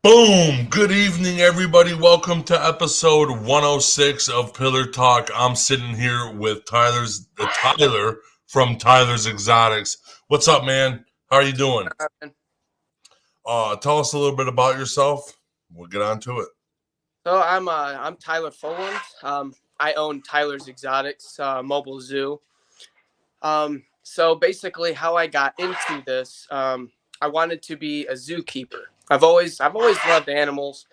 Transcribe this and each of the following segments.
Boom! Good evening, everybody. Welcome to episode 106 of Pillar Talk. I'm sitting here with Tyler from Tyler's Exotics. What's up, man? How are you doing? Tell us a little bit about yourself. We'll get on to it. So I'm Tyler Foland. I own Tyler's Exotics mobile zoo. So basically, how I got into this, I wanted to be a zookeeper. I've always loved animals.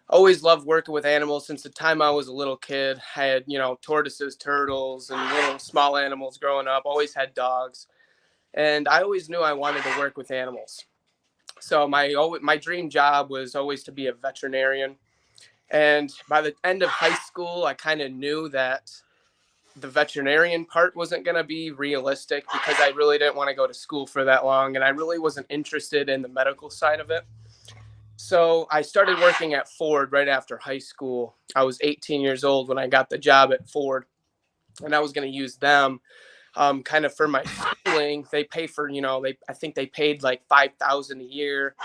Always loved working with animals since the time I was a little kid. I had tortoises, turtles, and little small animals growing up. Always had dogs, and I always knew I wanted to work with animals. So my dream job was always to be a veterinarian. And by the end of high school, I kind of knew that the veterinarian part wasn't going to be realistic because I really didn't want to go to school for that long. And I really wasn't interested in the medical side of it. So I started working at Ford right after high school. I was 18 years old when I got the job at Ford. And I was going to use them kind of for my schooling. They pay for, I think they paid like $5,000 a year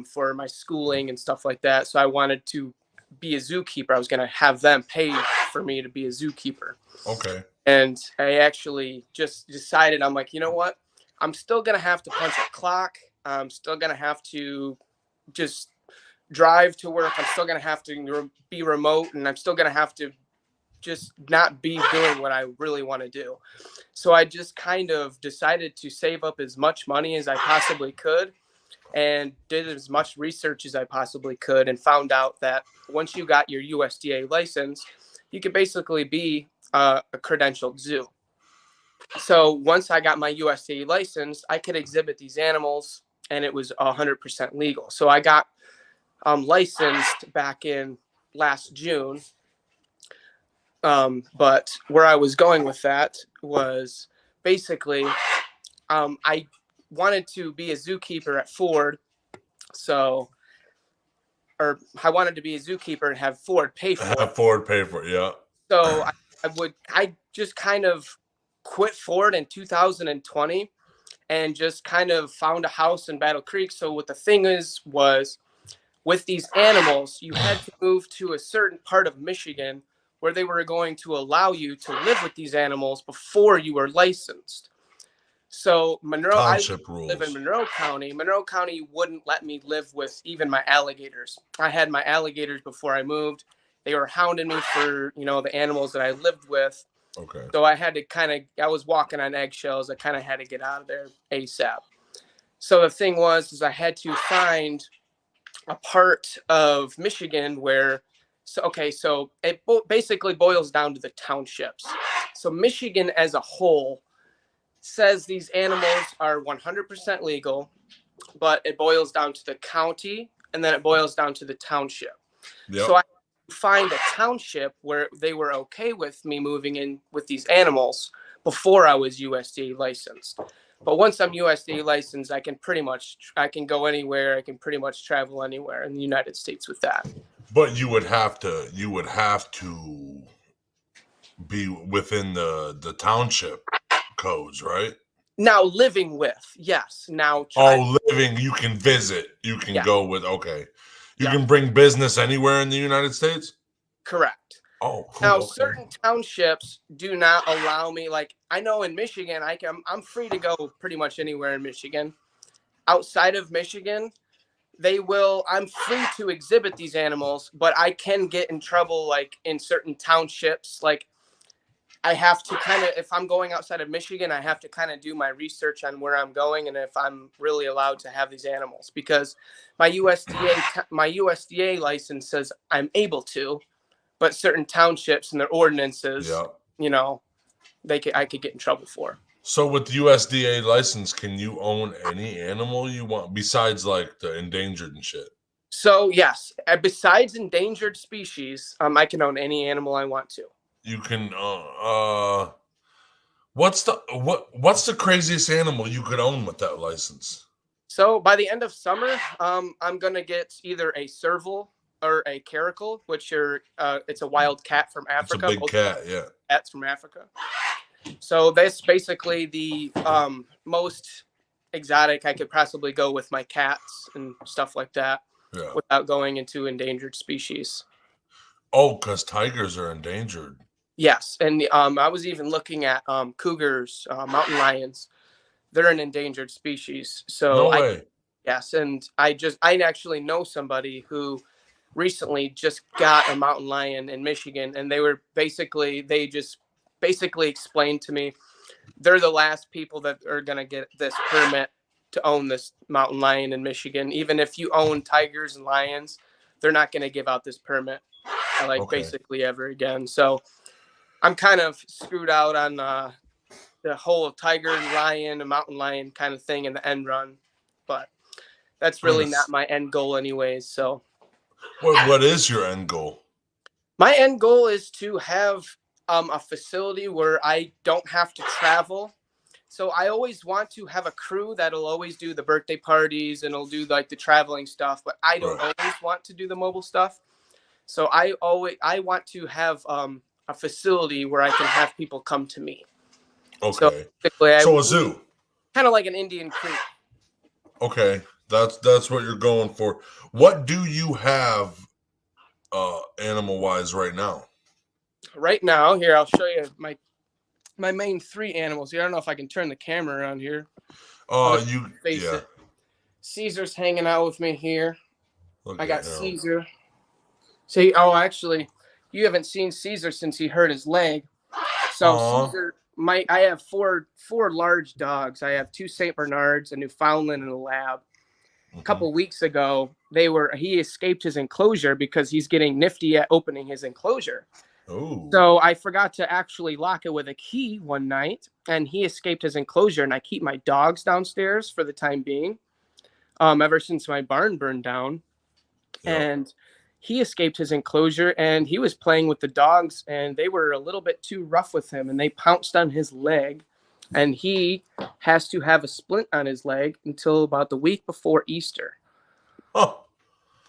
for my schooling and stuff like that. So I wanted to be a zookeeper. I was going to have them pay for me to be a zookeeper. Okay. And I actually just decided, I'm like, you know what? I'm still going to have to punch a clock. I'm still going to have to just drive to work. I'm still going to have to be remote, and I'm still going to have to just not be doing what I really want to do. So I just kind of decided to save up as much money as I possibly could and did as much research as I possibly could, and found out that once you got your USDA license, you could basically be a credentialed zoo. So once I got my USDA license, I could exhibit these animals, and it was 100% legal. So I got licensed back in last June. But where I was going with that was basically I wanted to be a zookeeper at Ford. I wanted to be a zookeeper and have Ford pay for it. Have Ford pay for it, yeah. So I just kind of quit Ford in 2020 and just kind of found a house in Battle Creek. So what the thing was with these animals, you had to move to a certain part of Michigan where they were going to allow you to live with these animals before you were licensed. So I live in Monroe County. Monroe County wouldn't let me live with even my alligators. I had my alligators before I moved. They were hounding me for, the animals that I lived with. Okay. So I had to I was walking on eggshells. I kind of had to get out of there ASAP. So the thing is I had to find a part of Michigan where, so it basically boils down to the townships. So Michigan as a whole says these animals are 100% legal, but it boils down to the county, and then it boils down to the township. Yep. So I find a township where they were okay with me moving in with these animals before I was USDA licensed. But once I'm USDA licensed, I can go anywhere. I can pretty much travel anywhere in the United States with that. But you would have to be within the township codes, right? Now living with, yes. Now living, you can visit. You can go with, okay. You can bring business anywhere in the United States? Correct. Oh, cool. Now, certain townships do not allow me. Like, I know in Michigan, I'm free to go pretty much anywhere in Michigan. Outside of Michigan, I'm free to exhibit these animals, but I can get in trouble, like, in certain townships. Like, I have to if I'm going outside of Michigan, I have to kind of do my research on where I'm going and if I'm really allowed to have these animals, because my USDA license says I'm able to, but certain townships and their ordinances, I could get in trouble for. So with the USDA license, can you own any animal you want besides like the endangered and shit? So yes, besides endangered species, I can own any animal I want to. You can what's the craziest animal you could own with that license? So by the end of summer, I'm gonna get either a serval or a caracal, which it's a wild cat from Africa. It's a big cat, yeah. Cats from Africa. So that's basically the most exotic I could possibly go with my cats and stuff like that. Yeah. without going into endangered species. Oh, because tigers are endangered. Yes, and I was even looking at cougars, mountain lions. They're an endangered species. So No way. yes, and I actually know somebody who recently just got a mountain lion in Michigan, and they just basically explained to me they're the last people that are gonna get this permit to own this mountain lion in Michigan. Even if you own tigers and lions, they're not gonna give out this permit like Okay. basically ever again. So I'm kind of screwed out on the whole tiger and lion and mountain lion kind of thing in the end run, but that's I mean, really not my end goal anyways. So what is your end goal? my end goal is to have a facility where I don't have to travel. So I always want to have a crew that'll always do the birthday parties and will do like the traveling stuff, but I don't Right. always want to do the mobile stuff. So I want to have a facility where I can have people come to me. So Okay. basically, So a zoo. kind of like an Indian creek. Okay. That's what you're going for. What do you have animal wise right now? Right now, here I'll show you my main three animals here. I don't know if I can turn the camera around here. You Face yeah. it. Caesar's hanging out with me here. Look I at got him. Caesar. See, actually, you haven't seen Caesar since he hurt his leg. So Aw. Caesar, I have four large dogs. I have two Saint Bernards, a Newfoundland, and a Lab. A couple weeks ago, he escaped his enclosure because he's getting nifty at opening his enclosure. Oh. So I forgot to actually lock it with a key one night, and he escaped his enclosure. And I keep my dogs downstairs for the time being, ever since my barn burned down. Yeah. And he escaped his enclosure, and he was playing with the dogs, and they were a little bit too rough with him, and they pounced on his leg. And he has to have a splint on his leg until about the week before Easter. Oh.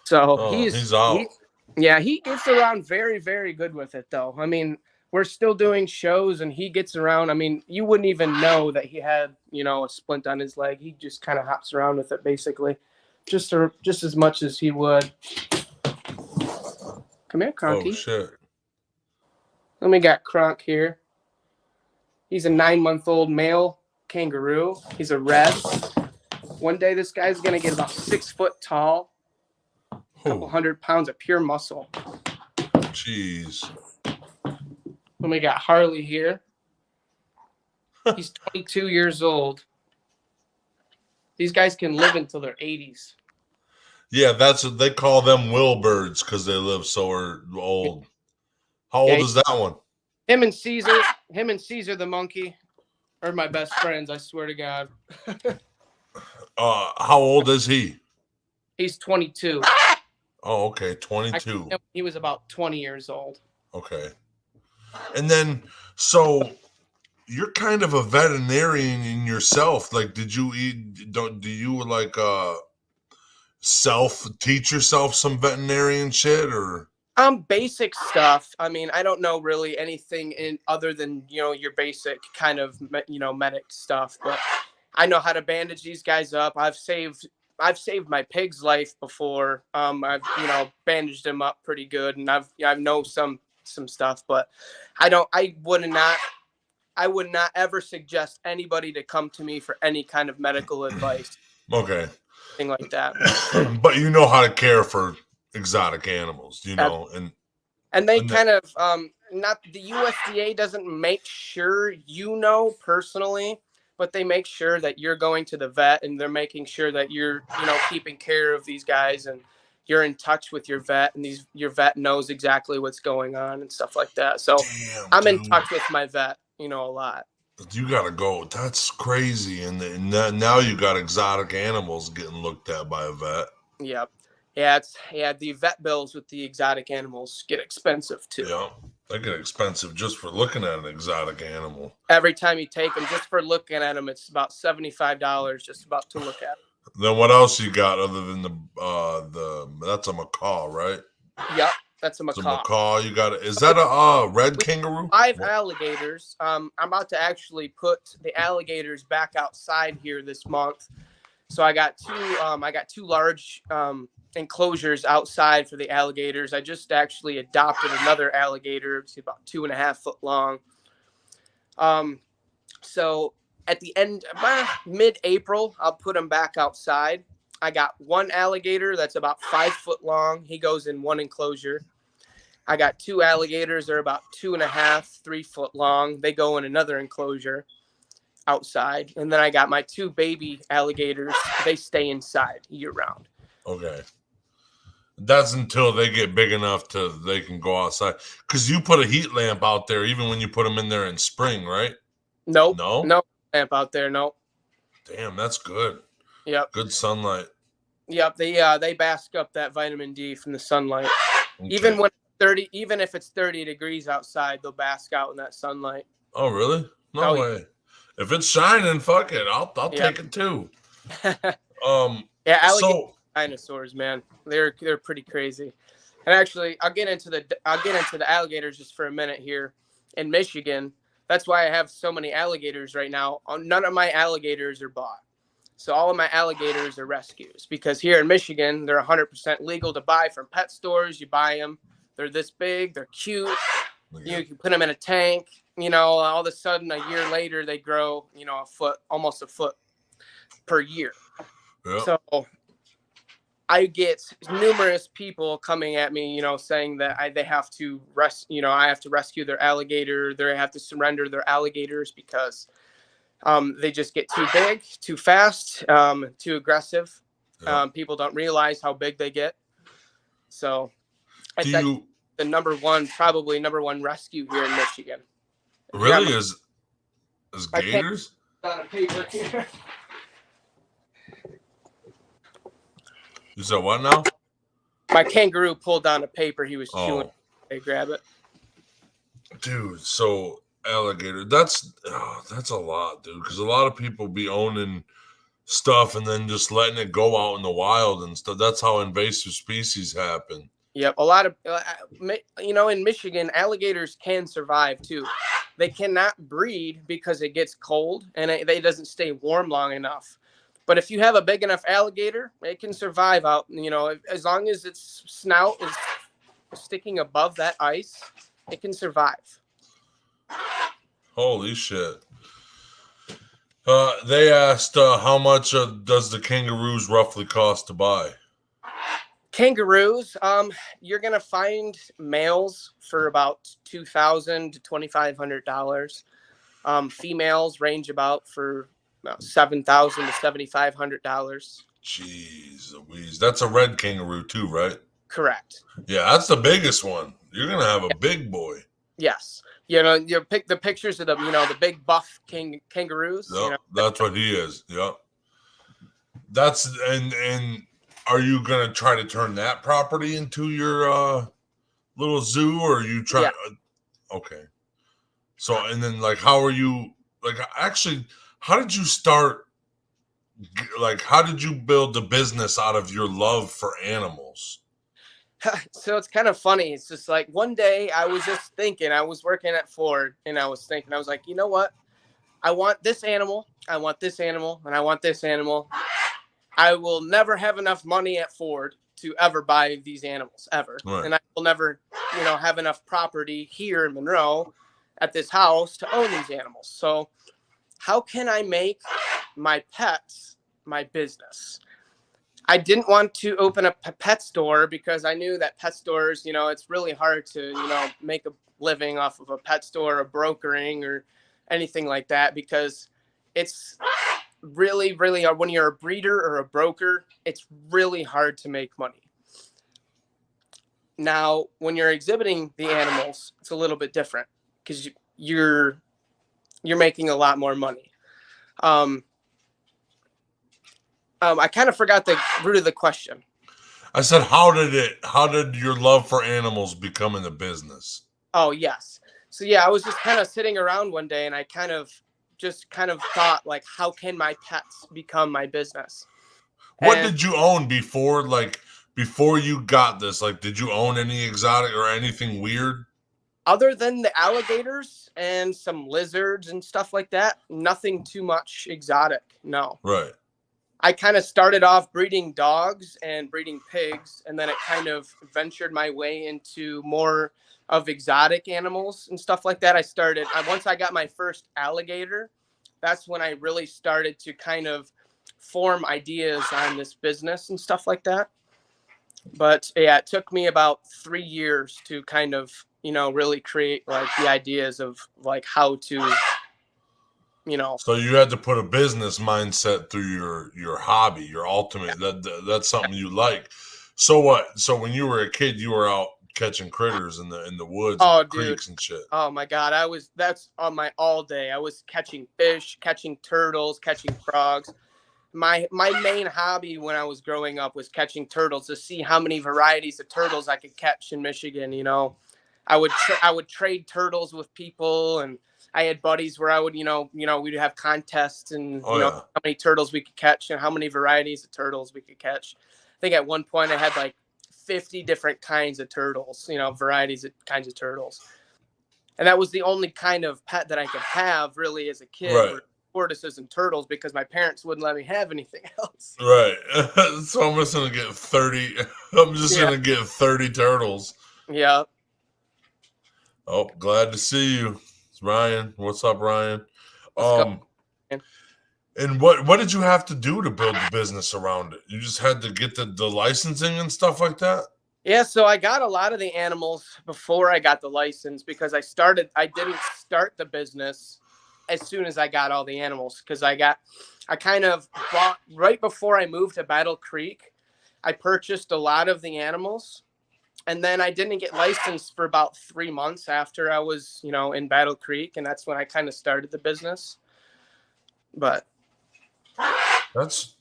So He's out. he gets around very, very good with it, though. I mean, we're still doing shows, and he gets around. I mean, you wouldn't even know that he had, a splint on his leg. He just kind of hops around with it, basically, just as much as he would. Come here, Cronky. Oh shit. Then we got Kronk here. He's a 9-month-old male kangaroo. He's a red. One day, this guy's gonna get about 6 foot tall. Couple 100 pounds of pure muscle. Jeez. Then we got Harley here. He's 22 years old. These guys can live until their 80s. Yeah, that's what they call them Wilbirds because they live so old. How old is that one? Him and Caesar the monkey are my best friends, I swear to God. How old is he? He's 22. Oh, okay, 22. He was about 20 years old. Okay. And then, so you're kind of a veterinarian in yourself. Like, do you like teach yourself some veterinarian shit or? Basic stuff. I mean, I don't know really anything other than, your basic kind of, medic stuff, but I know how to bandage these guys up. I've saved my pig's life before. I've bandaged him up pretty good, and I know some stuff, but I would not ever suggest anybody to come to me for any kind of medical advice. Okay. Thing like that. But you know how to care for exotic animals, and they kind of not the USDA doesn't make sure personally, but they make sure that you're going to the vet, and they're making sure that you're keeping care of these guys, and you're in touch with your vet, and your vet knows exactly what's going on and stuff like that. So I'm in touch with my vet, a lot. You gotta go. That's crazy, and now you got exotic animals getting looked at by a vet. Yep. Yeah, the vet bills with the exotic animals get expensive too. Yeah, they get expensive just for looking at an exotic animal. Every time you take them, just for looking at them, it's about $75 just about to look at them. Then what else you got other than that's a macaw, right? Yep, that's a macaw. It's a macaw. You got it. Is that a red kangaroo? 5 alligators. I'm about to actually put the alligators back outside here this month. So I got two large enclosures outside for the alligators. I just actually adopted another alligator. It's about 2.5 foot long. So at the end, mid-April, I'll put them back outside. I got one alligator that's about 5 foot long. He goes in one enclosure. I got two alligators. They're about 2.5, 3 foot long. They go in another enclosure outside. And then I got my two baby alligators. They stay inside year round. Okay. That's until they get big enough to they can go outside. Because you put a heat lamp out there even when you put them in there in spring, right? Nope. No? No lamp out there. Nope. Damn, that's good. Yep. Good sunlight. Yep. They bask up that vitamin D from the sunlight. Okay. Even if it's 30 degrees outside, they'll bask out in that sunlight. Oh, really? No way. If it's shining, fuck it. I'll take it too. Yeah, alligator dinosaurs, man. They're pretty crazy. And actually, I'll get into the alligators just for a minute here. In Michigan, that's why I have so many alligators right now. None of my alligators are bought. So all of my alligators are rescues, because here in Michigan, they're 100% legal to buy from pet stores. You buy them. They're this big. They're cute. You can put them in a tank. All of a sudden, a year later, they grow, almost a foot per year. Yep. So I get numerous people coming at me, saying that I have to rescue their alligator. They have to surrender their alligators because they just get too big, too fast, too aggressive. Yep. People don't realize how big they get. So that's the number one rescue here in Michigan. Really? Is gators? On a paper here. You said what now? My kangaroo pulled down a paper he was chewing. They grab it. Dude, so alligator, that's a lot, dude. Because a lot of people be owning stuff and then just letting it go out in the wild and stuff. That's how invasive species happen. Yep, a lot of in Michigan, alligators can survive too. They cannot breed because it gets cold and it doesn't stay warm long enough. But if you have a big enough alligator, it can survive out, as long as its snout is sticking above that ice, it can survive. Holy shit. They asked how much does the kangaroos roughly cost to buy? Kangaroos, you're going to find males for about $2,000 to $2,500. Females range about $7,000 to $7,500. Jeez Louise. That's a red kangaroo too, right? Correct. Yeah, that's the biggest one. You're going to have a big boy. Yes. You pick the pictures of them, the big buff kangaroos. Yep, that's what he is. Yep. That's and are you going to try to turn that property into your little zoo, or are you trying? Yeah. Okay. So, and then how are you, actually, how did you start, how did you build the business out of your love for animals? So it's kind of funny. It's just one day I was just thinking, I was working at Ford and I was thinking, I was like, you know what? I want this animal. I want this animal, and I want this animal. I will never have enough money at Ford to ever buy these animals ever. Right. And I will never, have enough property here in Monroe at this house to own these animals. So how can I make my pets my business? I didn't want to open up a pet store because I knew that pet stores, it's really hard to, make a living off of a pet store or brokering or anything like that, because it's really, really, when you're a breeder or a broker, it's really hard to make money. Now, when you're exhibiting the animals, it's a little bit different because you're making a lot more money. I kind of forgot the root of the question. I said, how did your love for animals become in the business? Oh, yes. So, yeah, I was just kind of sitting around one day and I kind of thought, how can my pets become my business? What did you own before you got this? Did you own any exotic or anything weird? Other than the alligators and some lizards and stuff like that, nothing too much exotic. No. Right. I kind of started off breeding dogs and breeding pigs, and then it kind of ventured my way into more of exotic animals and stuff like that. Once I got my first alligator, that's when I really started to kind of form ideas on this business and stuff like that. But yeah, it took me about 3 years to kind of, really create like the ideas of like how to, So you had to put a business mindset through your hobby, your ultimate. That's something you like. So what? So when you were a kid, you were out catching critters in the woods and Oh, the dude. creeks and shit. Oh my God. That's on my all day. I was catching fish, catching turtles, catching frogs. My main hobby when I was growing up was catching turtles to see how many varieties of turtles I could catch in Michigan. I would trade turtles with people, and I had buddies where I would, we'd have contests and Oh yeah, how many turtles we could catch and how many varieties of turtles we could catch. I think at one point I had like 50 different kinds of turtles, varieties of kinds of turtles. And that was the only kind of pet that I could have really as a kid right, were tortoises and turtles because my parents wouldn't let me have anything else. right. So I'm just gonna get 30. I'm just Yeah. gonna get 30 turtles. Yeah. Oh, glad to see you, it's Ryan. What's up, Ryan? Let's go. Um, and what did you have to do to build the business around it? You just had to get the licensing and stuff like that. Yeah, so I got a lot of the animals before I got the license because I didn't start the business as soon as I got all the animals because I kind of bought right before I moved to Battle Creek. I purchased a lot of the animals, and then I didn't get licensed for about 3 months after I was, in Battle Creek, and that's when I kind of started the business. But That's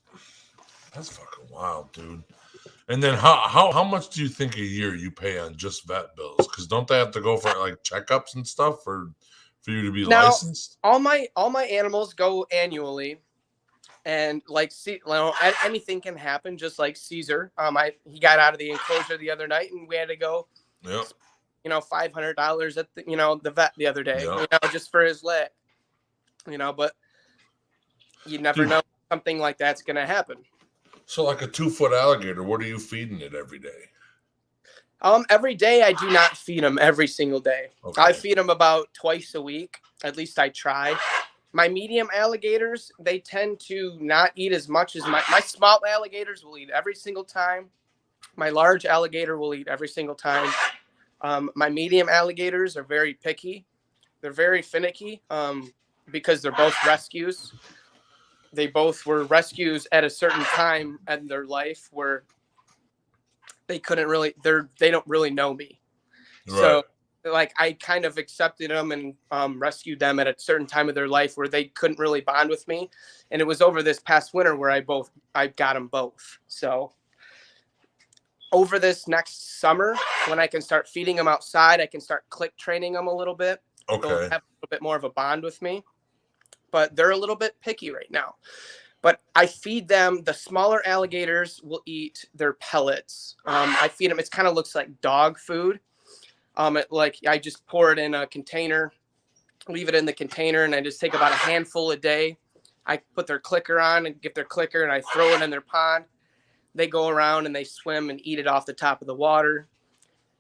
fucking wild, dude. And then how much do you think a year you pay on just vet bills? Because don't they have to go for like checkups and stuff for you to be now licensed? all my animals go annually. And like, see, anything can happen, just like Caesar. He got out of the enclosure the other night, and we had to go, Yep. $500 at the vet the other day, Yep. just for his leg. But you never Dude, know something like that's gonna happen. so like a 2 foot alligator, what are you feeding it every day? Every day I do not feed them every single day. Okay. I feed them about twice a week. At least I try. My medium alligators, they tend to not eat as much as my small alligators will eat every single time. My large alligator will eat every single time. My medium alligators are very picky. They're very finicky because they're both rescues. They both were rescues at a certain time in their life where they don't really know me. Right. So like I kind of accepted them and rescued them at a certain time of their life where they couldn't really bond with me. And it was over this past winter where I got them both. So over this next summer, when I can start feeding them outside, I can start click training them a little bit. Okay. They'll have a little bit more of a bond with me, but they're a little bit picky right now. But I feed them. The smaller alligators will eat their pellets. I feed them. It kind of looks like dog food. I just pour it in a container, leave it in the container, and I just take about a handful a day. I put their clicker on and get their clicker, and I throw it in their pond. They go around and they swim and eat it off the top of the water.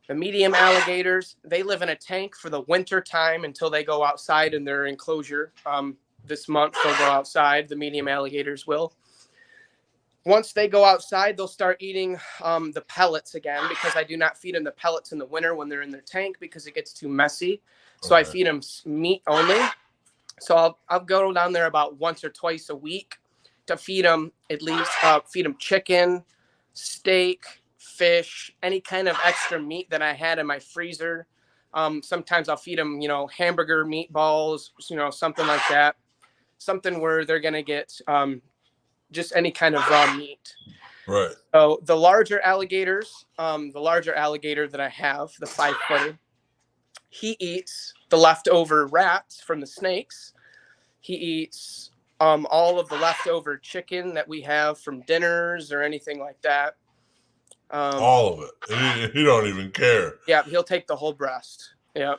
The medium alligators, they live in a tank for the winter time until they go outside in their enclosure. This month they'll go outside. The medium alligators will. Once they go outside, they'll start eating the pellets again because I do not feed them the pellets in the winter when they're in their tank because it gets too messy. So I feed them meat only. So I'll go down there about once or twice a week to feed them at least feed them chicken, steak, fish, any kind of extra meat that I had in my freezer. Sometimes I'll feed them, hamburger meatballs, something like that. Something where they're going to get just any kind of raw meat. Right. So the larger alligators, the larger alligator that I have, the 5-footer, he eats the leftover rats from the snakes. He eats all of the leftover chicken that we have from dinners or anything like that. All of it. He don't even care. Yeah, he'll take the whole breast. Yeah.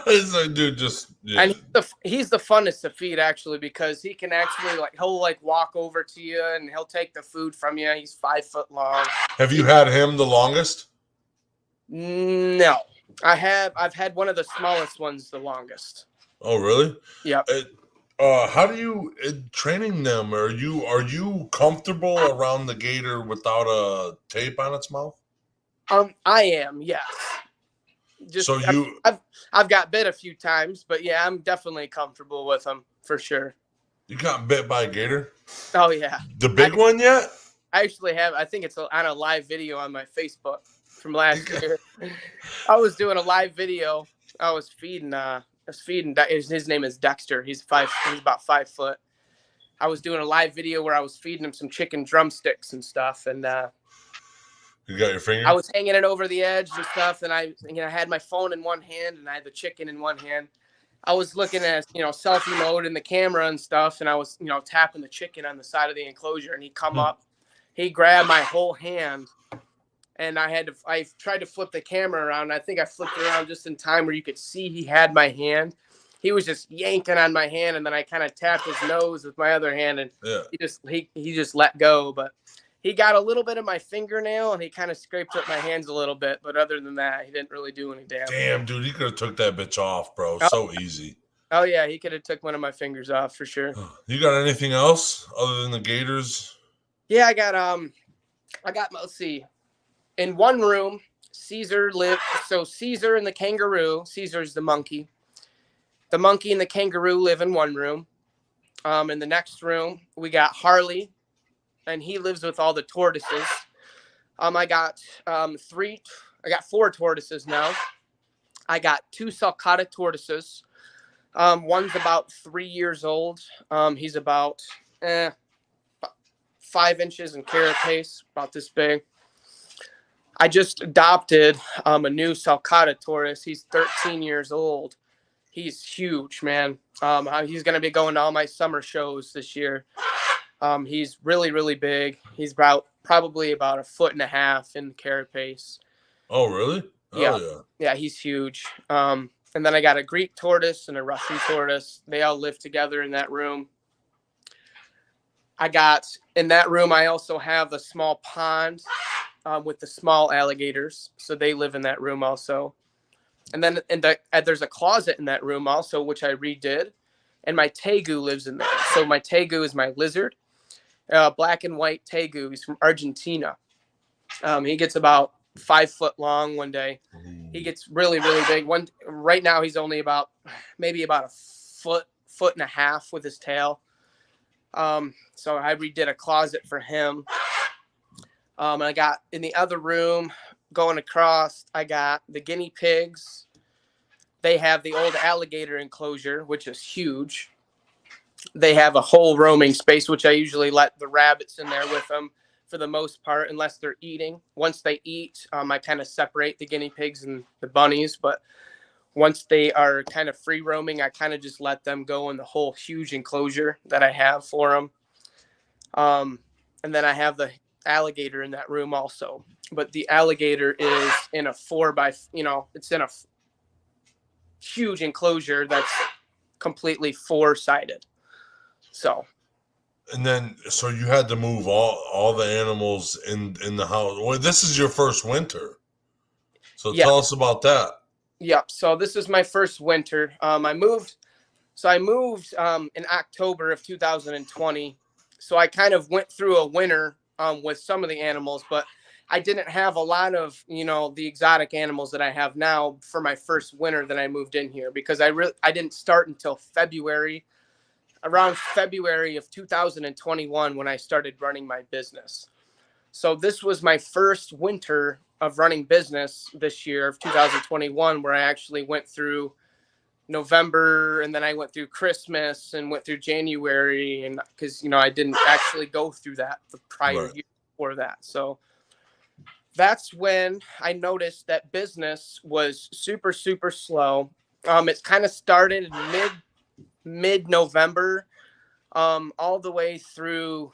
It's like, dude, just yeah. And he's the funnest to feed actually, because he can actually he'll walk over to you and he'll take the food from you. He's 5 foot long. Have you had him the longest? No, I've had one of the smallest ones the longest. Oh, really? Yep. How do you training them? Are you comfortable around the gator without a tape on its mouth? I am, yes. Just So you I've got bit a few times, but yeah, I'm definitely comfortable with them for sure. you got bit by a gator? Oh yeah, The big one yet? I actually have. I think it's on a live video on my Facebook from last year. I was doing a live video. I was feeding. His name is Dexter. He's about 5 foot. I was doing a live video where I was feeding him some chicken drumsticks and stuff, and You got your finger? I was hanging it over the edge and stuff, and I had my phone in one hand and I had the chicken in one hand. I was looking at selfie mode in the camera and stuff, and I was tapping the chicken on the side of the enclosure, and he come up, he grabbed my whole hand, and I tried to flip the camera around. I think I flipped it around just in time where you could see he had my hand. He was just yanking on my hand, and then I kind of tapped his nose with my other hand, and he just let go, but. He got a little bit of my fingernail, and he kind of scraped up my hands a little bit. But other than that, he didn't really do any damage. Damn, dude, he could have took that bitch off, bro. Oh. So easy. Oh yeah, he could have took one of my fingers off for sure. You got anything else other than the gators? Yeah, I got let's see. In one room, Caesar lived. So Caesar and the kangaroo. Caesar's the monkey. The monkey and the kangaroo live in one room. In the next room, we got Harley, and he lives with all the tortoises. I got 4 tortoises now. I got 2 sulcata tortoises. One's about 3 years old. He's about 5 inches in carapace, about this big. I just adopted a new sulcata tortoise. He's 13 years old. He's huge, man. He's going to be going to all my summer shows this year. He's really, really big. He's probably about 1.5 feet in carapace. Oh, really? Yeah. Oh, Yeah, he's huge. And then I got a Greek tortoise and a Russian tortoise. They all live together in that room. In that room, I also have a small pond with the small alligators. So they live in that room also. And then there's a closet in that room also, which I redid. And my tegu lives in there. So my tegu is my lizard. Black and white tegu. He's from Argentina. He gets about 5 foot long one day. He gets really, really big. Right now he's only maybe about 1.5 feet with his tail. So I redid a closet for him. I got in the other room going across, I got the guinea pigs. They have the old alligator enclosure, which is huge. They have a whole roaming space, which I usually let the rabbits in there with them for the most part, unless they're eating. Once they eat, I kind of separate the guinea pigs and the bunnies. But once they are kind of free roaming, I kind of just let them go in the whole huge enclosure that I have for them. And then I have the alligator in that room also. But the alligator is in a it's in a huge enclosure that's completely 4-sided. So. And then, so you had to move all the animals in the house. Well, this is your first winter. So tell us about that. Yep. So this is my first winter. I moved in October of 2020. So I kind of went through a winter with some of the animals, but I didn't have a lot of, the exotic animals that I have now for my first winter that I moved in here, because I didn't start until around February of 2021 when I started running my business. So this was my first winter of running business this year of 2021, where I actually went through November, and then I went through Christmas and went through January, and because I didn't actually go through that the prior year before that. So that's when I noticed that business was super, super slow. It kind of started mid-November, all the way through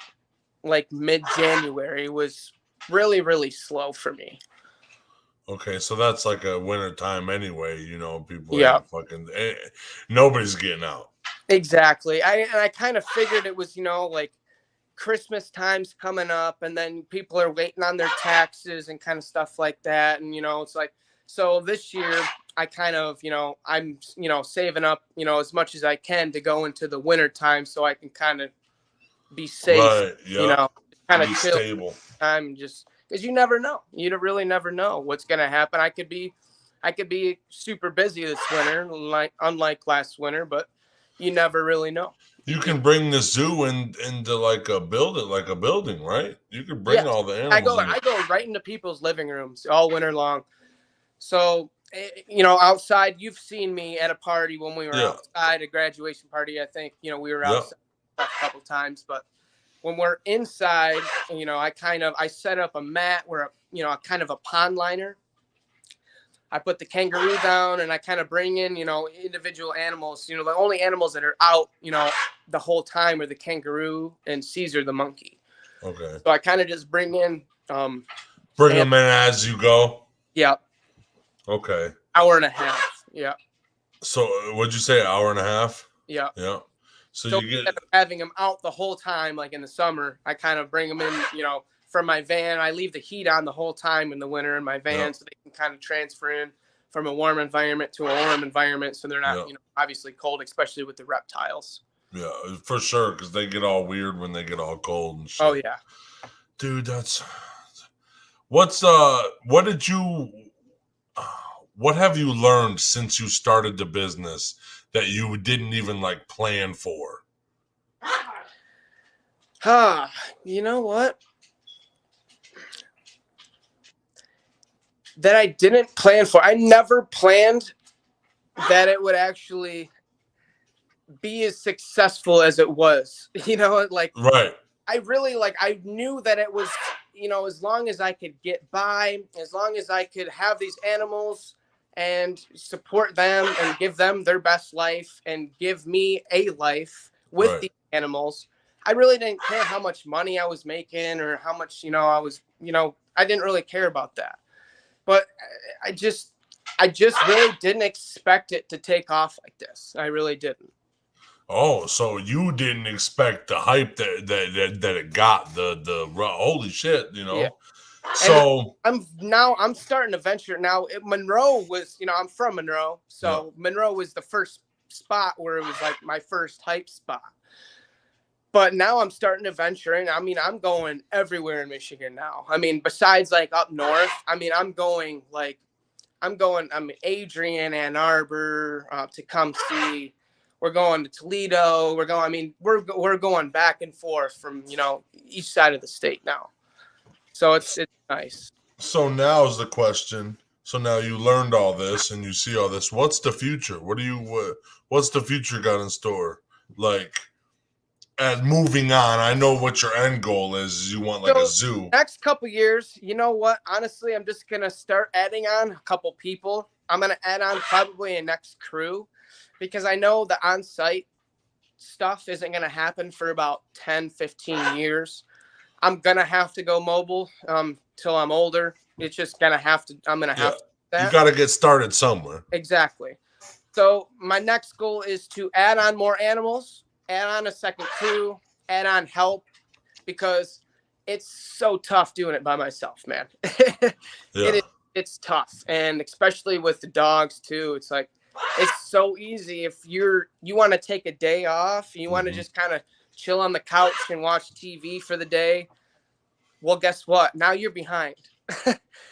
like mid-January was really, really slow for me. Okay, so that's like a winter time anyway. People Yeah, ain't fucking. Nobody's getting out. exactly. I kind of figured it was, like Christmas time's coming up, and then people are waiting on their taxes and kind of stuff like that. And it's like, so this year I kind of, I'm saving up, as much as I can to go into the winter time, so I can kind of be safe, Right. Yep. kind of Be chill stable. time, and just because you never know, really never know what's gonna happen. I could be super busy this winter, like unlike last winter, but you never really know. You can bring the zoo into like a building, right? You could bring Yes, all the I animals go in it. I go right into people's living rooms all winter long. So outside, you've seen me at a party when we were Yeah. outside, a graduation party. I think we were Yep. outside a couple times, but when we're inside, I set up a mat where a kind of a pond liner. I put the kangaroo down, and I kind of bring in individual animals. The only animals that are out the whole time are the kangaroo and Caesar the monkey. Okay. So I kind of just bring in Bring and them in as you go. yeah, Okay. hour and a half. Yeah, So what'd you say? Hour and a half? yeah. Yeah. So So you get. instead of having them out the whole time, like in the summer, I kind of bring them in, from my van. I leave the heat on the whole time in the winter in my van, Yeah. so they can kind of transfer in from a warm environment to a warm environment, so they're not, Yeah. obviously cold, especially with the reptiles. Yeah. For sure, because they get all weird when they get all cold and Oh shit. yeah. Dude, that's. What did you. What have you learned since you started the business that you didn't even like plan for? You know what? That I didn't plan for. I never planned that it would actually be as successful as it was. Like Right. I knew that it was, as long as I could get by, as long as I could have these animals and support them and give them their best life and give me a life with Right. the animals, I really didn't care how much money I was making or how much, I was, I didn't really care about that. But I just really didn't expect it to take off like this. I really didn't. Oh, so you didn't expect the hype that it got, holy shit. Yeah. And So I'm starting to venture now. Monroe was, I'm from Monroe, yeah, so Monroe was the first spot where it was like my first hype spot. But now I'm starting to venture in. I mean, I'm going everywhere in Michigan now. I mean, besides like up north, I mean, I'm Adrian, Ann Arbor, Tecumseh. We're going to Toledo. We're going back and forth from each side of the state now. So it's nice. so now is the question. So now you learned all this and you see all this. What's the future? What's the future got in store? Like, and moving on, I know what your end goal is you want like a So zoo. next couple years, you know what? Honestly, I'm just gonna start adding on a couple people. I'm gonna add on probably a next crew because I know the on-site stuff isn't gonna happen for about 10, 15 years. I'm gonna have to go mobile till I'm older. It's just gonna have to. I'm gonna Yeah. have to do You that. got to get started somewhere. Exactly. So my next goal is to add on more animals, add on a second crew, add on help, because it's so tough doing it by myself, man. it Yeah. is. It's tough, and especially with the dogs too. It's like it's so easy if you want to take a day off, you want to Mhm. just kind of chill on the couch and watch TV for the day. Well, guess what? Now you're behind.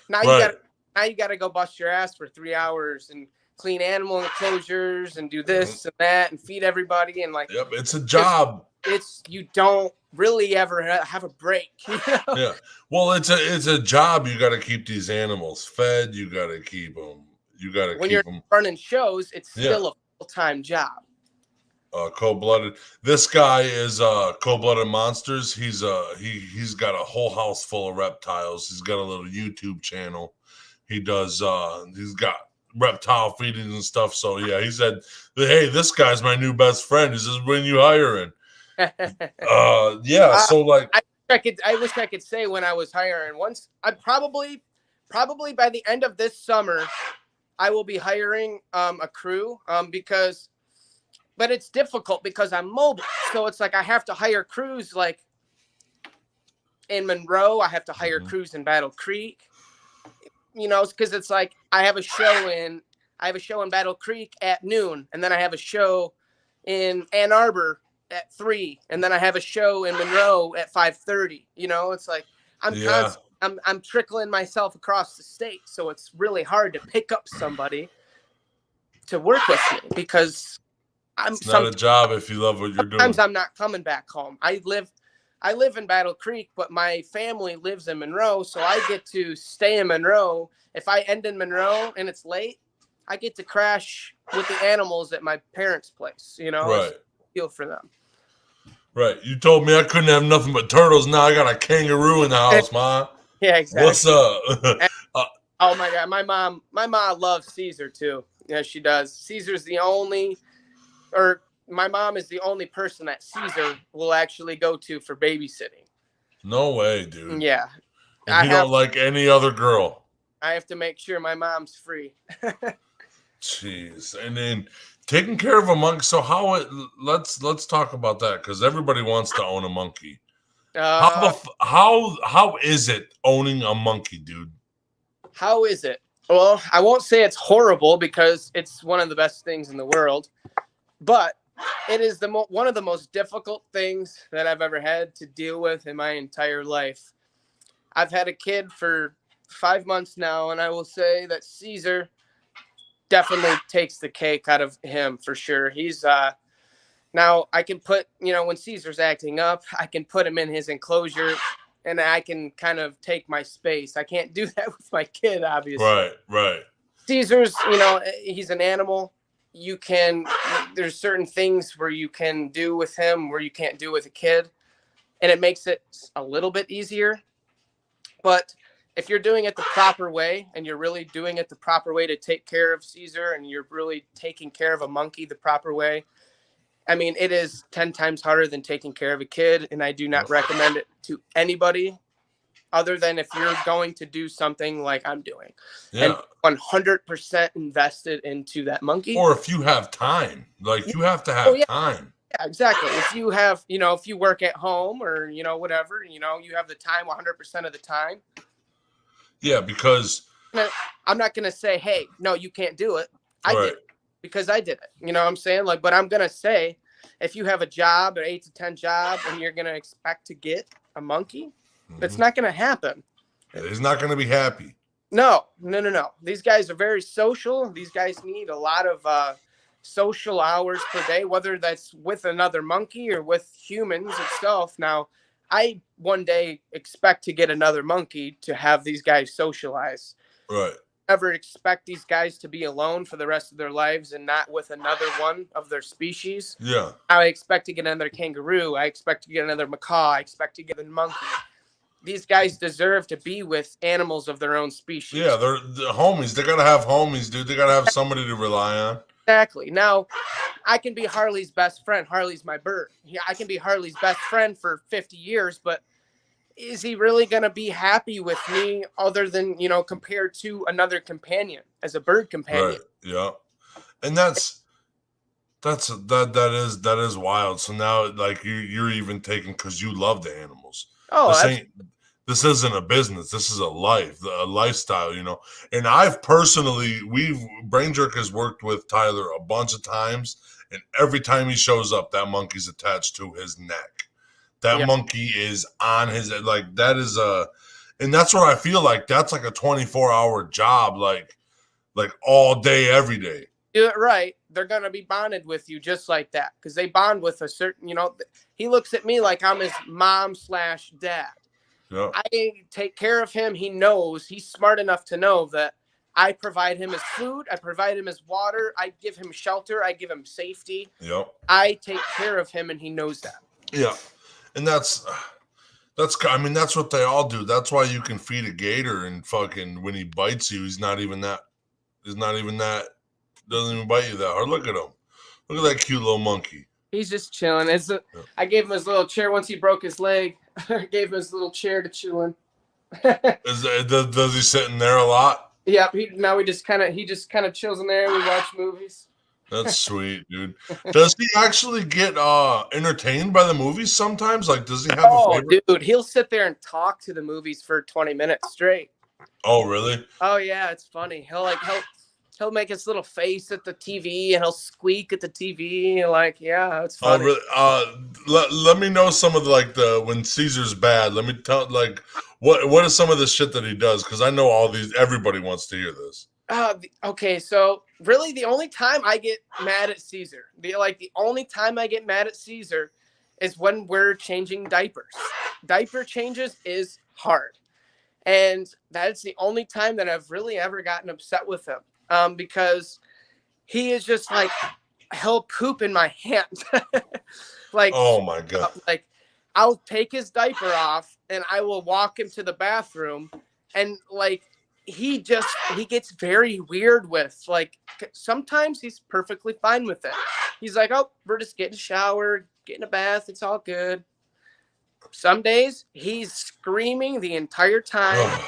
now you Right. got now you got to go bust your ass for 3 hours and clean animal enclosures and do Mhm. this and that and feed everybody and like Yep. It's a just job. it's you don't really ever have a break. Yeah. Well, it's a job. You got to keep these animals fed. You got to keep them. You got to When you're keep them. running shows, it's Yeah. still a full-time job. Cold-blooded. This guy is cold-blooded monsters. He's got a whole house full of reptiles. He's got a little YouTube channel. He's got reptile feedings and stuff. So yeah, he said, "Hey, this guy's my new best friend." He says, "When you hiring?" Yeah. uh, So like, I wish I could say when I was hiring. Once I probably probably by the end of this summer, I will be hiring a crew but it's difficult because I'm mobile. So it's like I have to hire crews like in Monroe. I have to hire crews in Battle Creek. Because it's like I have a show in Battle Creek at noon, and then I have a show in Ann Arbor at 3, and then I have a show in Monroe at 5:30. It's like I'm trickling myself across the state, so it's really hard to pick up somebody to work with me because it's not a job if you love what you're doing. Sometimes I'm not coming back home. I live in Battle Creek, but my family lives in Monroe, so I get to stay in Monroe. If I end in Monroe and it's late, I get to crash with the animals at my parents' place. Right. Feel for them. Right. You told me I couldn't have nothing but turtles. Now I got a kangaroo in the house, Ma. Yeah, exactly. What's up? Oh my God, my mom loves Caesar too. Yeah, she does. Caesar's my mom is the only person that Caesar will actually go to for babysitting. No way, dude. Yeah. And he don't like any other girl. I have to make sure my mom's free. Jeez. And then taking care of a monkey. So let's talk about that, because everybody wants to own a monkey. How is it owning a monkey, dude? How is it? Well, I won't say it's horrible because it's one of the best things in the world, but it is one of the most difficult things that I've ever had to deal with in my entire life. I've had a kid for 5 months now, and I will say that Caesar definitely takes the cake out of him for sure. He's now I can put, when Caesar's acting up, I can put him in his enclosure and I can kind of take my space. I can't do that with my kid, obviously. Right. Caesar's, he's an animal. There's certain things where you can do with him where you can't do with a kid, and it makes it a little bit easier. But if you're doing it the proper way, and you're really doing it the proper way to take care of Caesar, and you're really taking care of a monkey the proper way, I mean, it is 10 times harder than taking care of a kid, and I do not recommend it to anybody other than if you're going to do something like I'm doing. Yeah. And 100% invested into that monkey. Or if you have time, like you have to have time. Yeah, exactly. If you have, if you work at home or, whatever, you have the time 100% of the time. Yeah, because I'm not going to say, hey, no, you can't do it. I did it because I did it. You know what I'm saying? But I'm going to say, if you have a job, an 8 to 10 job, and you're going to expect to get a monkey, it's not going to happen. He's not going to be happy. No. These guys are very social. These guys need a lot of social hours per day, whether that's with another monkey or with humans itself. Now, I one day expect to get another monkey to have these guys socialize. Right. Never expect these guys to be alone for the rest of their lives and not with another one of their species. Yeah. I expect to get another kangaroo. I expect to get another macaw. I expect to get a monkey. These guys deserve to be with animals of their own species. Yeah, they're homies. They got to have homies, dude. They got to have somebody to rely on. Exactly. Now, I can be Harley's best friend. Harley's my bird. Yeah, I can be Harley's best friend for 50 years, but is he really going to be happy with me other than, compared to another companion as a bird companion? Right. Yeah. And that is wild. So now, like, you're even taking, because you love the animals. Oh, this isn't a business. This is a lifestyle, And I've personally, Brain Jerk has worked with Tyler a bunch of times, and every time he shows up, that monkey's attached to his neck. That monkey is on his, like, that is and that's where I feel like that's like a 24-hour job, like all day, every day. Do it right, they're going to be bonded with you just like that, because they bond with a certain, he looks at me like I'm his mom/dad. Yeah. I take care of him. He's smart enough to know that I provide him his food. I provide him his water. I give him shelter. I give him safety. Yep. I take care of him, and he knows that. Yeah. And that's what they all do. That's why you can feed a gator and fucking, when he bites you, doesn't even bite you that hard. Look at him. Look at that cute little monkey. He's just chilling. I gave him his little chair once he broke his leg. I gave him his little chair to chew in. Does he sit in there a lot? Yeah, he just kind of chills in there. We watch movies. That's sweet, dude. Does he actually get entertained by the movies sometimes? Like, does he have a Oh, favorite? dude, he'll sit there and talk to the movies for 20 minutes straight. Oh, really? Oh yeah, it's funny. He'll make his little face at the TV and he'll squeak at the TV. Like, yeah, it's Oh, funny. really? Let me know some of the when Caesar's bad. Let me tell what is some of the shit that he does? Because I know all these. Everybody wants to hear this. Okay, so really the only time I get mad at Caesar, the only time I get mad at Caesar is when we're changing diapers. Diaper changes is hard. And that's the only time that I've really ever gotten upset with him. Because he is just like he'll poop in my hand. like Oh my god. like I'll take his diaper off and I will walk him to the bathroom and like he gets very weird with like sometimes he's perfectly fine with it. He's like, "Oh, we're just getting a shower, getting a bath, it's all good." Some days he's screaming the entire time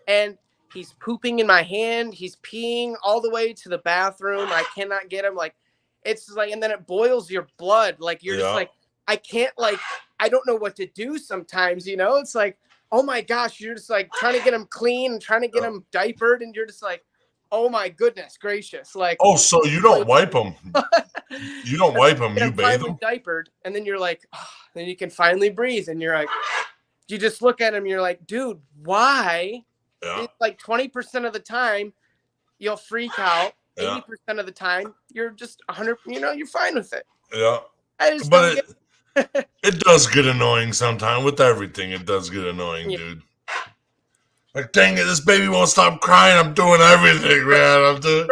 and he's pooping in my hand. He's peeing all the way to the bathroom. I cannot get him. Like, it's like, and then it boils your blood. Like, you're just like, I can't, like, I don't know what to do sometimes, you know? It's like, oh my gosh, you're just like trying to get him clean and trying to get him diapered. And you're just like, oh my goodness gracious. Like, oh, so you don't wipe them? You don't wipe them? You bathe them? Diapered. And then you're like, oh, then you can finally breathe. And you're like, you just look at him. You're like, dude, why? Yeah. It's like 20% of the time you'll freak out. 80% of the time you're just 100. You're fine with it. Yeah. I just but it does get annoying sometimes with everything. It does get annoying, dude. Like, dang it, this baby won't stop crying. I'm doing everything, man. I'm doing.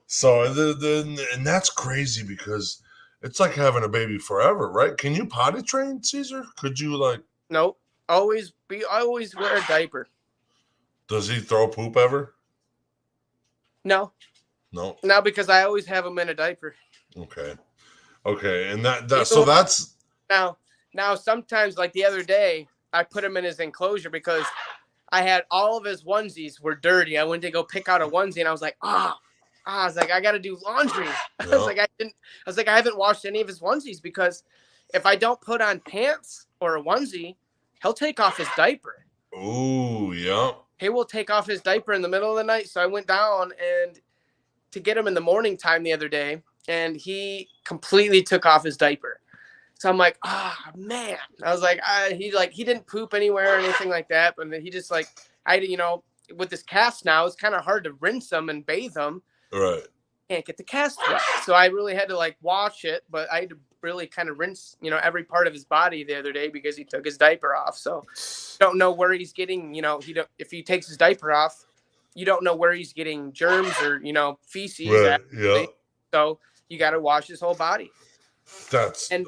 So and that's crazy because it's like having a baby forever, right? Can you potty train, Caesar? Could you like? Nope. Always wear a diaper. Does he throw poop ever? No. No. No, because I always have him in a diaper. Okay. And so that's now sometimes like the other day I put him in his enclosure because I had all of his onesies were dirty. I went to go pick out a onesie and I was like, I was like, I got to do laundry. I was like, I haven't washed any of his onesies because if I don't put on pants or a onesie, he'll take off his diaper. Ooh, yeah. He will take off his diaper in the middle of the night. So I went down and to get him in the morning time the other day, and he completely took off his diaper. So I'm like, man. I was like, he didn't poop anywhere or anything like that, but he just like, with this cast now, it's kind of hard to rinse him and bathe him. Right. Can't get the cast wet. So I really had to like wash it, but I had to really kind of rinse, every part of his body the other day because he took his diaper off. So don't know where he's getting, if he takes his diaper off, you don't know where he's getting germs or, feces. Right. Yeah. So you got to wash his whole body. And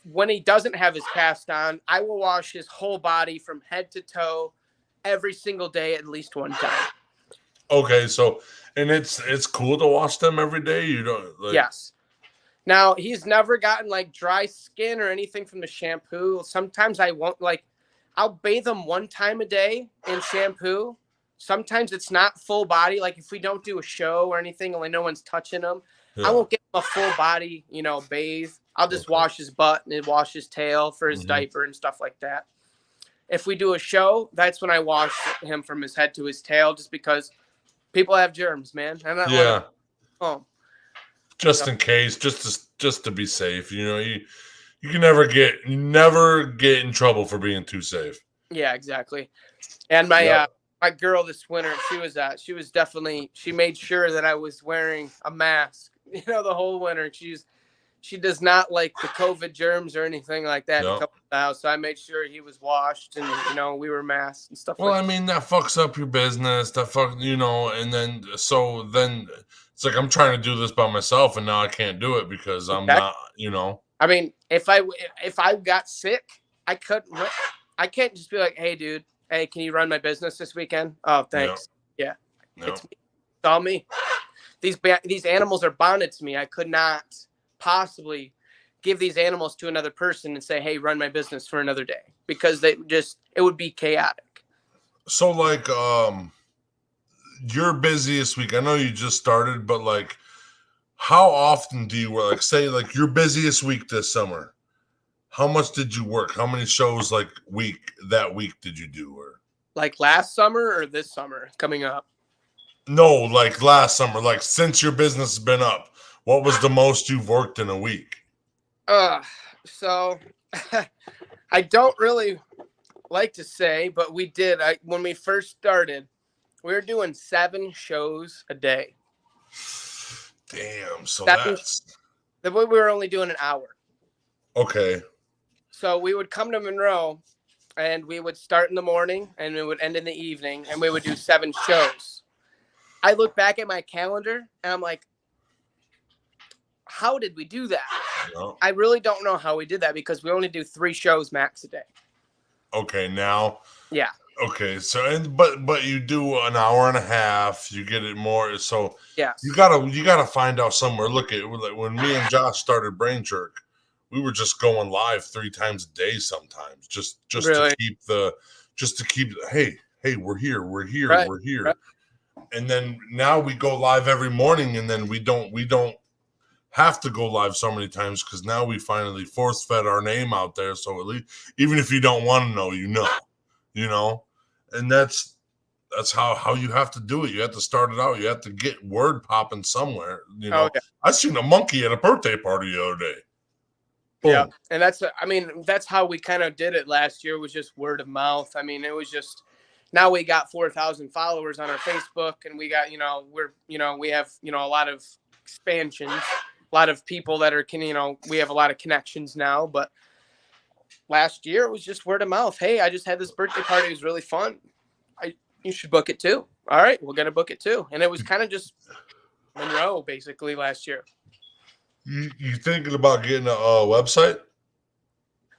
when he doesn't have his cast on, I will wash his whole body from head to toe every single day, at least one time. Okay. So, and it's cool to wash them every day. You don't like. Yes. Now he's never gotten like dry skin or anything from the shampoo. Sometimes I won't I'll bathe him one time a day in shampoo. Sometimes it's not full body. Like if we don't do a show or anything, like no one's touching him, I won't get him a full body, bathe. I'll just wash his butt and wash his tail for his diaper and stuff like that. If we do a show, that's when I wash him from his head to his tail, just because people have germs, man. I'm not just in case, just to be safe, you can never get in trouble for being too safe. Yeah, exactly. And my my girl this winter, she made sure that I was wearing a mask, the whole winter. She does not like the COVID germs or anything like that to come to the house. So I made sure he was washed and we were masked and stuff. Well, I mean, that fucks up your business. And then it's like I'm trying to do this by myself, and now I can't do it because I'm not. I mean, if I got sick, I can't just be like, hey, dude, hey, can you run my business this weekend? Oh, thanks. Yeah, it's all me. These animals are bonded to me. I could not possibly give these animals to another person and say, hey, run my business for another day, because it would be chaotic. So like your busiest week, I know you just started, but like how often do you work? Like say like your busiest week this summer. How much did you work? How many shows like that week did you do? Or Like last summer or this summer coming up? no, like last summer, like since your business has been up, what was the most you've worked in a week? So I don't really like to say, but we did. When we first started, we were doing 7 shows a day. Damn, so 7. that's The way we were only doing an hour. okay. So we would come to Monroe, and we would start in the morning, and it would end in the evening, and we would do 7 shows. I look back at my calendar, and I'm like, how did we do that? No. I really don't know how we did that because we only do 3 shows max a day. Okay, now. Yeah. Okay, so but you do an hour and a half, you get it more. So Yes. you gotta find out somewhere. Look at like when me and Josh started Brain Jerk, we were just going live 3 times a day sometimes, just Really? to keep hey we're here Right. we're here, Right. and then now we go live every morning, and then we don't have to go live so many times because now we finally force fed our name out there. So at least even if you don't want to know, you know, and that's how you have to do it. You have to start it out. You have to get word popping somewhere. Oh, yeah. I seen a monkey at a birthday party the other day. Boom. Yeah, and that's how we kind of did it last year, was just word of mouth. I mean, it was just, now we got 4,000 followers on our Facebook, and we got, we have, a lot of expansions, a lot of people that are, we have a lot of connections now. But last year it was just word of mouth. Hey, I just had this birthday party. It was really fun. You should book it too. All right, we're gonna book it too. And it was kind of just Monroe basically last year. You thinking about getting a website?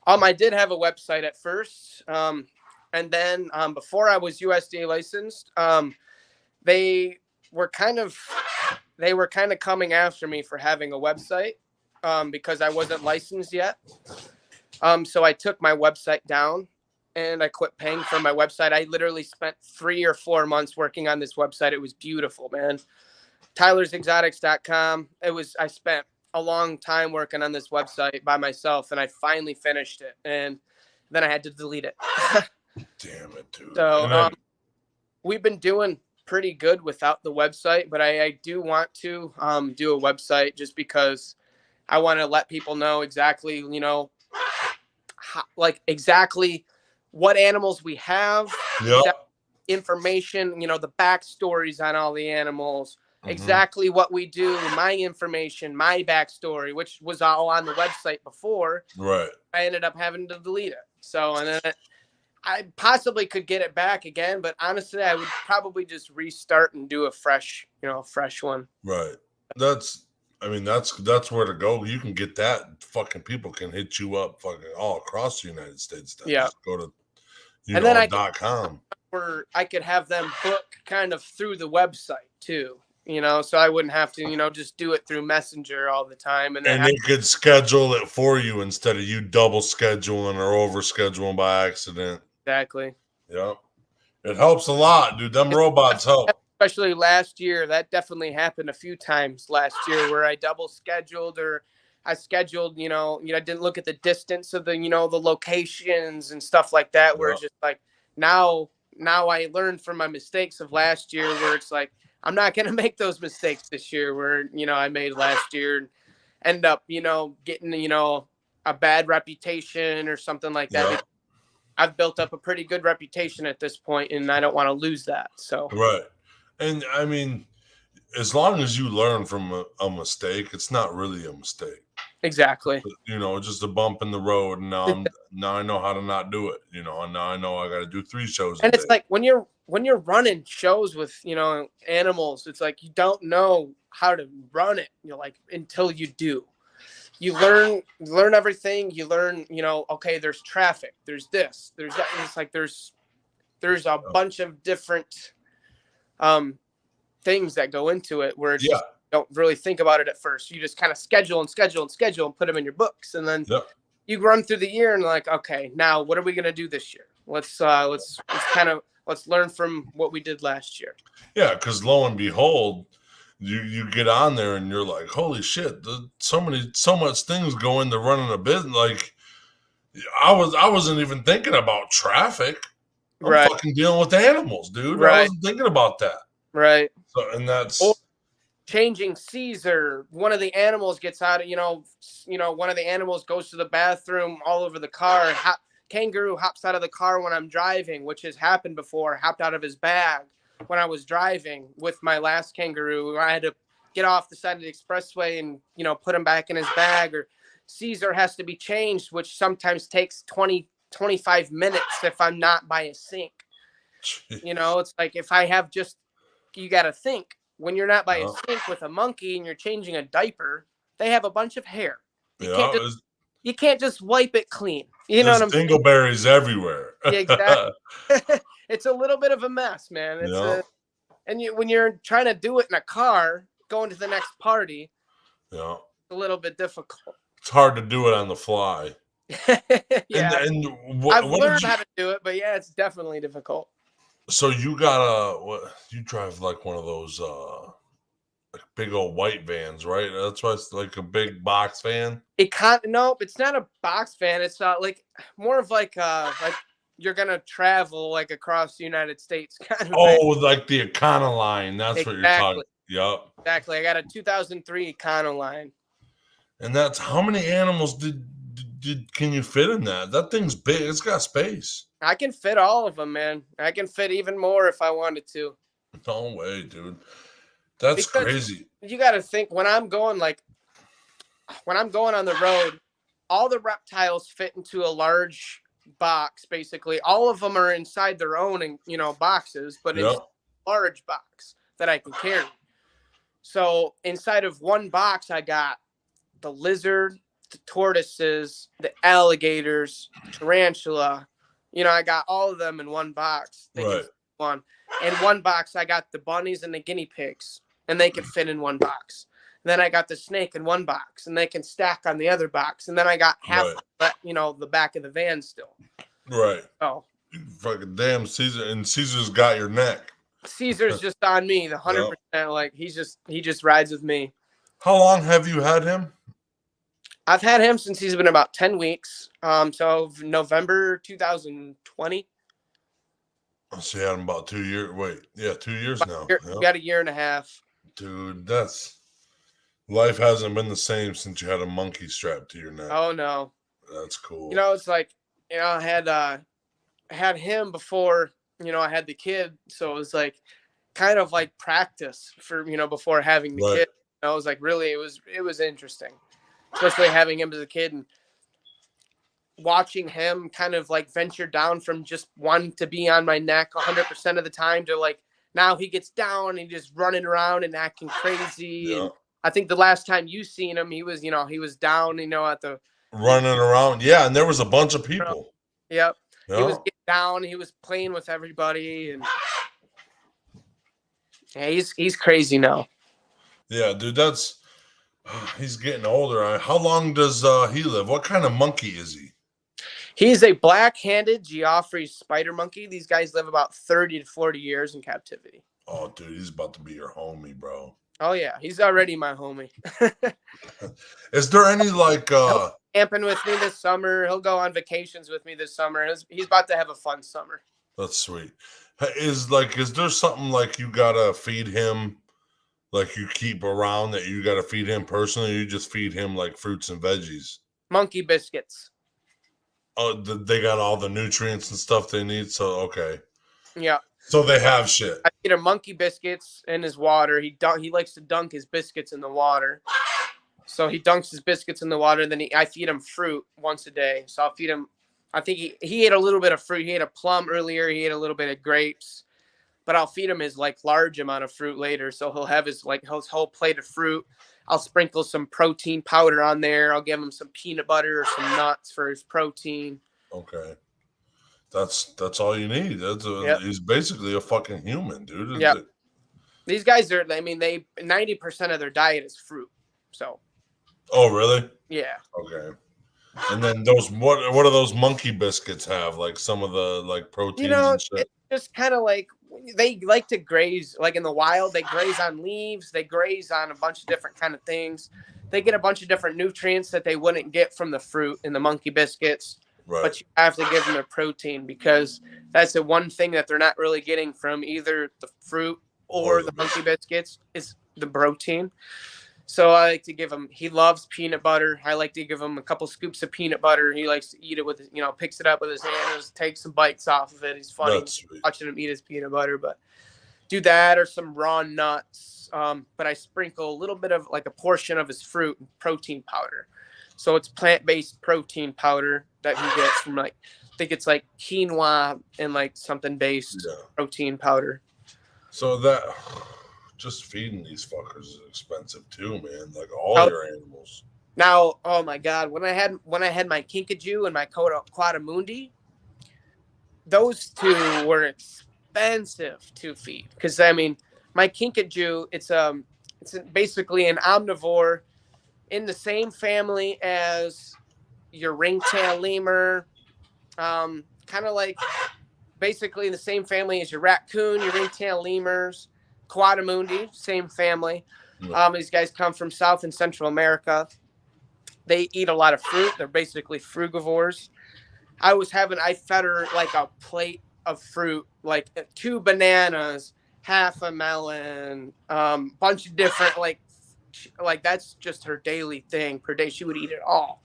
I did have a website at first, and then before I was USDA licensed, they were kind of coming after me for having a website because I wasn't licensed yet. So I took my website down and I quit paying for my website. I literally spent 3 or 4 months working on this website. It was beautiful, man. TylersExotics.com. I spent a long time working on this website by myself, and I finally finished it, and then I had to delete it. Damn it, dude. So we've been doing pretty good without the website, but I do want to do a website just because I want to let people know exactly, exactly what animals we have, information, the backstories on all the animals, exactly what we do, my information, my backstory, which was all on the website before. Right. I ended up having to delete it. So, and then I possibly could get it back again, but honestly, I would probably just restart and do a fresh one. Right. That's where to go. You can get that. Fucking people can hit you up fucking all across the United States. Yeah. Just go to .com. Where I could have them book kind of through the website too. So I wouldn't have to, just do it through Messenger all the time. And they could schedule it for you instead of you double scheduling or over scheduling by accident. Exactly. Yep. It helps a lot, dude. Them robots help. Especially last year. That definitely happened a few times last year where I double scheduled, or I scheduled, I didn't look at the distance of the, the locations and stuff like that, where it's just like, now I learned from my mistakes of last year, where it's like, I'm not going to make those mistakes this year where, I made last year and end up, getting, a bad reputation or something like that. Yep. I've built up a pretty good reputation at this point, and I don't want to lose that. So, right. And I mean, as long as you learn from a mistake, it's not really a mistake. Exactly. Just a bump in the road. And now I know how to not do it, and now I know I got to do 3 shows and a it's day. Like when you're running shows with, animals, it's like, you don't know how to run it, until you do. You learn everything. You learn, okay, there's traffic, there's this, there's that. And it's like, there's a bunch of different things that go into it where it's just, don't really think about it at first. You just kind of schedule and put them in your books. And then you run through the year and like, okay, now what are we going to do this year? Let's learn from what we did last year. Yeah, because lo and behold, you get on there and you're like, holy shit, so much things go into running a business. Like I wasn't even thinking about traffic. I'm Right. fucking dealing with animals, dude. I Right. wasn't thinking about that. Right. So, and Or that's changing Caesar. One of the animals gets out of, one of the animals goes to the bathroom all over the car. Kangaroo hops out of the car when I'm driving, which has happened before. Hopped out of his bag when I was driving with my last kangaroo. I had to get off the side of the expressway and, put him back in his bag. Or Caesar has to be changed, which sometimes takes 25 minutes if I'm not by a sink. It's like if I have you got to think when you're not by a sink with a monkey and you're changing a diaper, they have a bunch of hair. You can't just wipe it clean. You know what I'm saying? Dingleberries everywhere. Yeah, exactly. It's a little bit of a mess, man. When you're trying to do it in a car, going to the next party, it's a little bit difficult. It's hard to do it on the fly. Yeah, I've learned how to do it, but yeah, it's definitely difficult. So you you drive like one of those like big old white vans, right? That's why it's like a big box van. Nope, it's not a box van. It's like more of like you're gonna travel like across the United States kind of van. Like the Econoline. That's what you're talking. Yep. Exactly. I got a 2003 Econoline. And that's how many animals can you fit in that? That thing's big. It's got space. I can fit all of them, man. I can fit even more if I wanted to. No way, dude. That's crazy. You got to think when I'm going on the road, all the reptiles fit into a large box. Basically, all of them are inside their own, boxes, but it's a large box that I can carry. So inside of one box, I got the lizard, the tortoises, the alligators, tarantula. I got all of them in one box. In one box, I got the bunnies and the guinea pigs, and they can fit in one box. And then I got the snake in one box, and they can stack on the other box. And then I got half, the back of the van still. Right. Oh, fucking damn Caesar, and Caesar's got your neck. Caesar's just on me, the 100%. Like he just rides with me. How long have you had him? I've had him since he's been about 10 weeks. So November 2020. So you had him about 2 years. Wait, 2 years now. You got a year and a half. Dude, life hasn't been the same since you had a monkey strapped to your neck. Oh no. That's cool. It's like, I had him before, I had the kid. So it was like kind of like practice for, before having the kid. I was like, really, it was interesting. Especially having him as a kid and watching him kind of like venture down from just wanting to be on my neck 100% of the time to like now he gets down and just running around and acting crazy. And I think the last time you seen him, he was down, at the running around. Yeah, and there was a bunch of people. Yep. He was getting down. He was playing with everybody, and he's crazy now. Yeah, dude, he's getting older. How long does he live? What kind of monkey is he? He's a black-handed Geoffrey spider monkey. These guys live about 30 to 40 years in captivity. Oh, dude, he's about to be your homie, bro. Oh, yeah. He's already my homie. Is there any, like... He'll camping with me this summer. He'll go on vacations with me this summer. He's about to have a fun summer. That's sweet. Is there something like you gotta feed him, like you keep around that you gotta feed him personally, or you just feed him like fruits and veggies? Monkey biscuits. Oh, they got all the nutrients and stuff they need, so okay. Yeah. So they have shit. I feed him monkey biscuits in his water. He likes to dunk his biscuits in the water. So he dunks his biscuits in the water, and then I feed him fruit once a day. So I'll feed him. I think he ate a little bit of fruit. He ate a plum earlier. He ate a little bit of grapes, but I'll feed him his like large amount of fruit later. So he'll have his whole plate of fruit. I'll sprinkle some protein powder on there. I'll give him some peanut butter or some nuts for his protein. Okay. That's all you need. He's basically a fucking human, dude. Yeah. These guys are, 90% of their diet is fruit. So. Oh, really? Yeah. Okay. And then those what do those monkey biscuits have? Like some of the like proteins and shit. It's just kind of like they like to graze, like in the wild. They graze on leaves. They graze on a bunch of different kind of things. They get a bunch of different nutrients that they wouldn't get from the fruit in the monkey biscuits. Right. But you have to give them their protein because that's the one thing that they're not really getting from either the fruit or the monkey biscuits is the protein. So I like to give him, he loves peanut butter. I like to give him a couple scoops of peanut butter. He likes to eat it with, picks it up with his hands, takes some bites off of it. He's funny watching him eat his peanut butter, but do that or some raw nuts. But I sprinkle a little bit of like a portion of his fruit and protein powder. So it's plant-based protein powder that he gets from like, I think it's like quinoa and like something based protein powder. So that just feeding these fuckers is expensive too, man. Like all your animals. Now, oh my God, when I had my kinkajou and my quadamundi, those two were expensive to feed because I mean, my kinkajou, it's basically an omnivore in the same family as your ringtail lemur, kind of like basically the same family as your raccoon, your ringtail lemurs, quadamundi, same family. These guys come from South and Central America. They eat a lot of fruit. They're basically frugivores. I fed her like a plate of fruit, like 2 bananas, half a melon, bunch of different like that's just her daily thing per day. She would eat it all.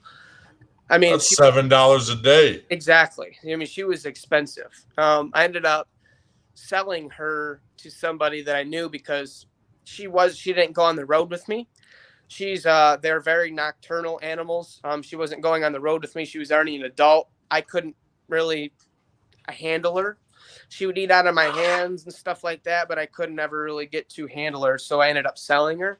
I mean, that's $7 a day. Exactly. I mean, she was expensive. I ended up selling her to somebody that I knew because she didn't go on the road with me. They're very nocturnal animals. She wasn't going on the road with me. She was already an adult. I couldn't really handle her. She would eat out of my hands and stuff like that, but I could never really get to handle her. So I ended up selling her.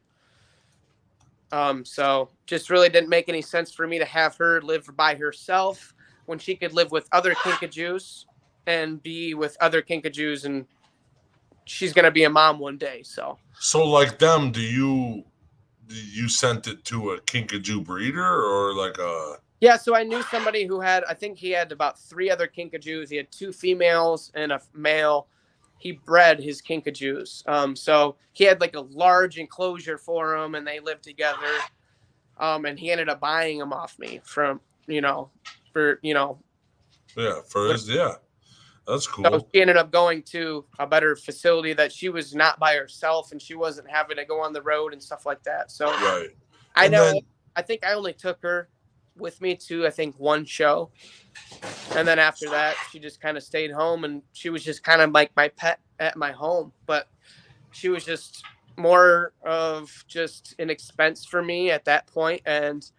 So just really didn't make any sense for me to have her live by herself when she could live with other kinkajous and be with other kinkajous, and she's going to be a mom one day. So like them, do you sent it to a kinkajou breeder or like a... Yeah, so I knew somebody who I think he had about 3 other kinkajous. He had 2 females and a male. He bred his kinkajous. So he had like a large enclosure for them and they lived together. And he ended up buying them off me for that's cool. So she ended up going to a better facility that she was not by herself and she wasn't having to go on the road and stuff like that. So I think I only took her with me to, I think, 1 show. And then after that, she just kind of stayed home and she was just kind of like my pet at my home. But she was just more of just an expense for me at that point, and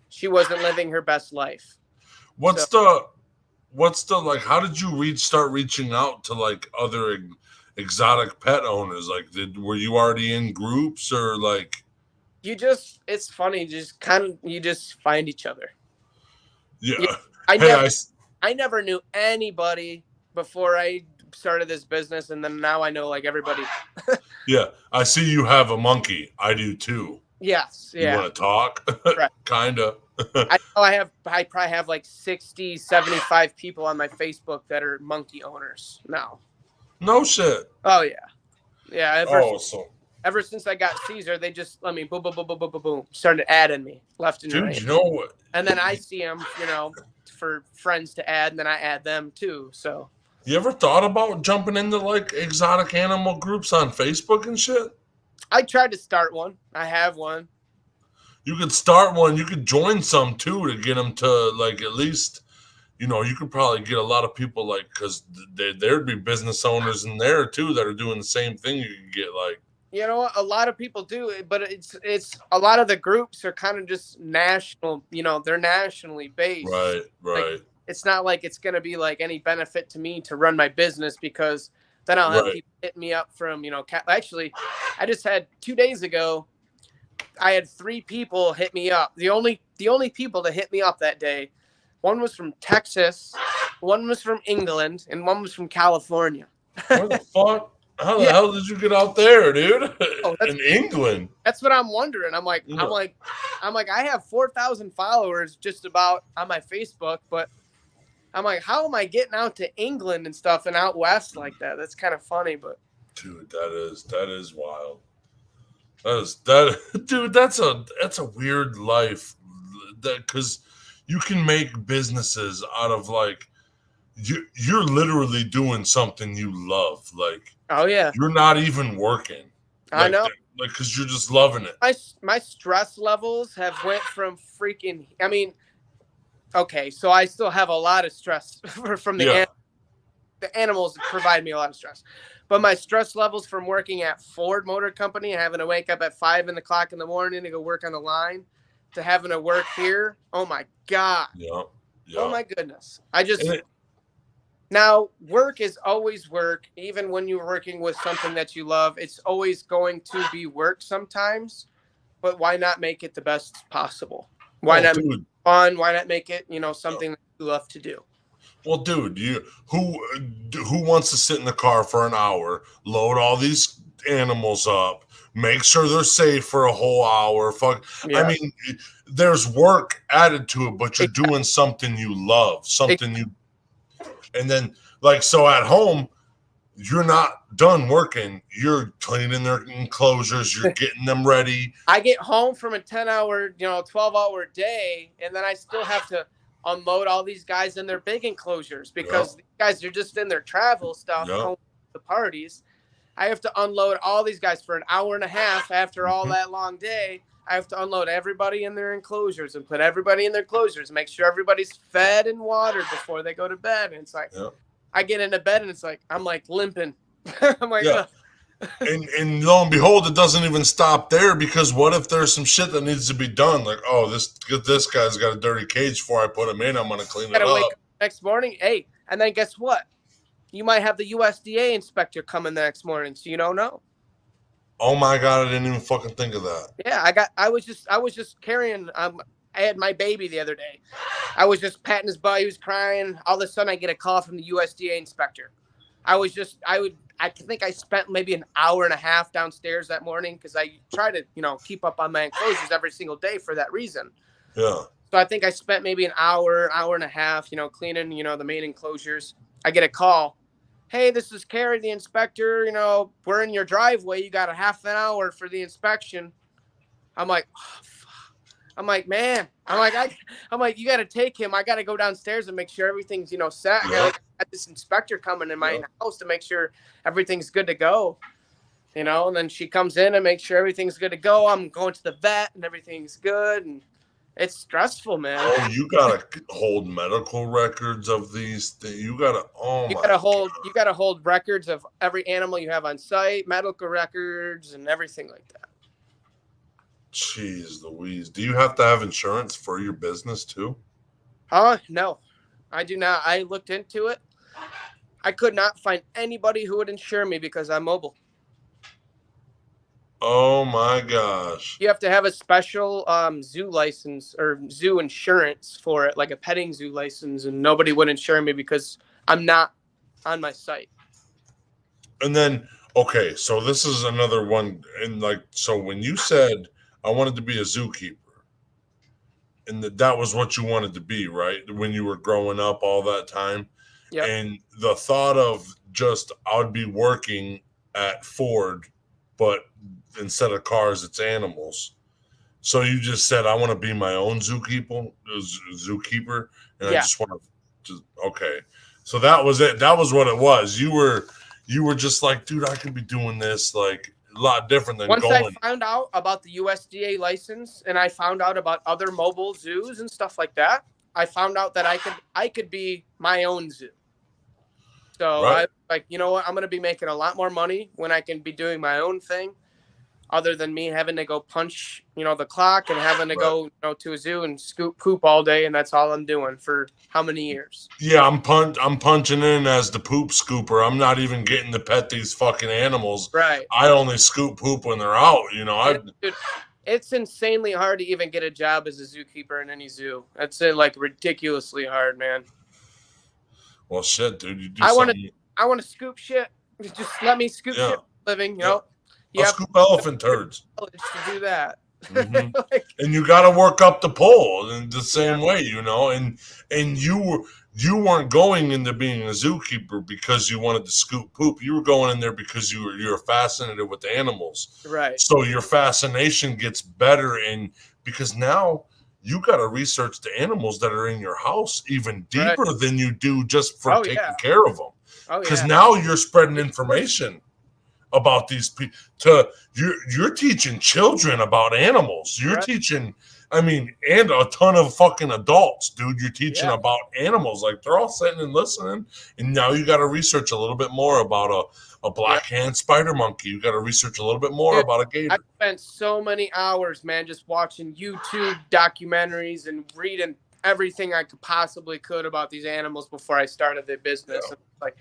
she wasn't living her best life. What's the like, how did you start reaching out to like other exotic pet owners? Like, were you already in groups or like? It's funny, you just find each other. Yeah. I never knew anybody before I started this business, and then now I know like everybody. Yeah, I see you have a monkey. I do too. Yes. Yeah. You want to talk? Right. Kinda. I probably have like 60, 75 people on my Facebook that are monkey owners now. No shit. Oh yeah. Yeah. Ever since I got Caesar, they just let me boom, boom, boom, boom, boom, boom, boom, started adding me left and right. Dude, you know what? And then I see them, for friends to add, and then I add them too. So. You ever thought about jumping into like exotic animal groups on Facebook and shit? I tried to start one. I have one. You could start one. You could join some too to get them to like at least, you could probably get a lot of people like, because there'd be business owners in there too that are doing the same thing. You could get like. You know what? A lot of people do it, but it's a lot of the groups are kind of just national. They're nationally based. Right. Like, it's not like it's going to be like any benefit to me to run my business, because then I'll have people hit me up from, actually, I just had 2 days ago, I had 3 people hit me up. The only people to hit me up that day, one was from Texas, one was from England, and one was from California. Where the fuck? How the Yeah. hell did you get out there, dude? Oh, In England? that's what I'm wondering. Yeah. I'm like, I have 4,000 followers just about on my Facebook, but I'm like, how am I getting out to England and stuff and out west like that? That's kind of funny, but Dude, that is wild. That dude. That's a weird life. That because you can make businesses out of like you're literally doing something you love. Like oh yeah, you're not even working. I know. Like because you're just loving it. My stress levels have went from freaking. I mean, okay, so I still have a lot of stress from Yeah. the animals provide me a lot of stress. But my stress levels from working at Ford Motor Company and having to wake up at 5 o'clock in the morning to go work on the line to having to work here. Oh my God. Yeah. Oh Yeah. my goodness. And Now work is always work. Even when you're working with something that you love, it's always going to be work sometimes, but why not make it the best possible? Why not make it dude. fun? Why not make it, something that you love to do? Well, dude, who wants to sit in the car for an hour, load all these animals up, make sure they're safe for a whole hour? Fuck, I Yeah. mean, there's work added to it, but you're Exactly. doing something you love, and then like so at home, you're not done working. You're cleaning their enclosures, you're getting them ready. I get home from a 10-hour, 12-hour day, and then I still have to unload all these guys in their big enclosures Yep, because these guys are just in their travel stuff yep. home to the parties. I have to unload all these guys for an hour and a half after all Mhm. that long day. I have to unload everybody in their enclosures and put everybody in their enclosures, make sure everybody's fed and watered before they go to bed. And it's like, Yep. I get into bed and it's like, I'm like limping. I'm like, Yeah. ugh. And lo and behold, it doesn't even stop there because what if there's some shit that needs to be done? Like, oh, this guy's got a dirty cage before I put him in. I'm gonna clean it Gotta wake up. up next morning. Hey, and then guess what? You might have the USDA inspector coming the next morning, so you don't know. Oh my god, I didn't even fucking think of that. Yeah, I was just carrying I had my baby the other day. I was just patting his butt, he was crying. All of a sudden I get a call from the USDA inspector. I think I spent maybe an hour and a half downstairs that morning because I try to, keep up on my enclosures every single day for that reason. Yeah. So I think I spent maybe an hour and a half, cleaning, the main enclosures. I get a call. Hey, this is Carrie, the inspector. We're in your driveway. You got a half an hour for the inspection. I'm like, oh, I'm like, man. I'm like, you got to take him. I got to go downstairs and make sure everything's, set. Yeah. I got this inspector coming in my Yeah. house to make sure everything's good to go. And then she comes in and makes sure everything's good to go. I'm going to the vet and everything's good. And it's stressful, man. Oh, you gotta hold medical records of these things. You gotta. Oh my god. You gotta hold records of every animal you have on site, medical records, and everything like that. Jeez Louise. Do you have to have insurance for your business too? No, I do not. I looked into it. I could not find anybody who would insure me because I'm mobile. Oh my gosh. You have to have a special zoo license or zoo insurance for it, like a petting zoo license, and nobody would insure me because I'm not on my site. And then okay, so this is another one. And like, so when you said I wanted to be a zookeeper, and that was what you wanted to be, right? When you were growing up, all that time. Yep. And the thought of just I would be working at Ford, but instead of cars, it's animals. So you just said I want to be my own zookeeper, and I Yeah. just want to just okay. So that was it. That was what it was. You were just like, dude, I could be doing this like a lot different than Once going. I found out about the USDA license and I found out about other mobile zoos and stuff like that, I found out that I could be my own zoo. So Right. I like, you know what? I'm going to be making a lot more money when I can be doing my own thing other than me having to go punch, the clock and having to Right. go, to a zoo and scoop poop all day. And that's all I'm doing for how many years? Yeah, I'm punching in as the poop scooper. I'm not even getting to pet these fucking animals. Right. I only scoop poop when they're out. And dude, it's insanely hard to even get a job as a zookeeper in any zoo. That's like ridiculously hard, man. Well, shit, dude, you do I want something. to scoop shit. just let me scoop shit for a living. You know, you I'll have scoop elephant turds. to do that. Mm-hmm. Like, And you got to work up the pole in the same way, you know. And you weren't going into being a zookeeper because you wanted to scoop poop. You were going in there because you're fascinated with the animals. right. So your fascination gets better, and because now you got to research the animals that are in your house even deeper than you do just for taking care of them. Because now you're spreading information about these people. You're teaching children about animals. You're teaching, I mean, and a ton of fucking adults, dude. You're teaching about animals. Like, they're all sitting and listening. And now you got to research a little bit more about a black hand spider monkey. You got to research a little bit more about a gator. I spent so many hours, man, just watching YouTube documentaries and reading everything I possibly could about these animals before I started the business. And, like,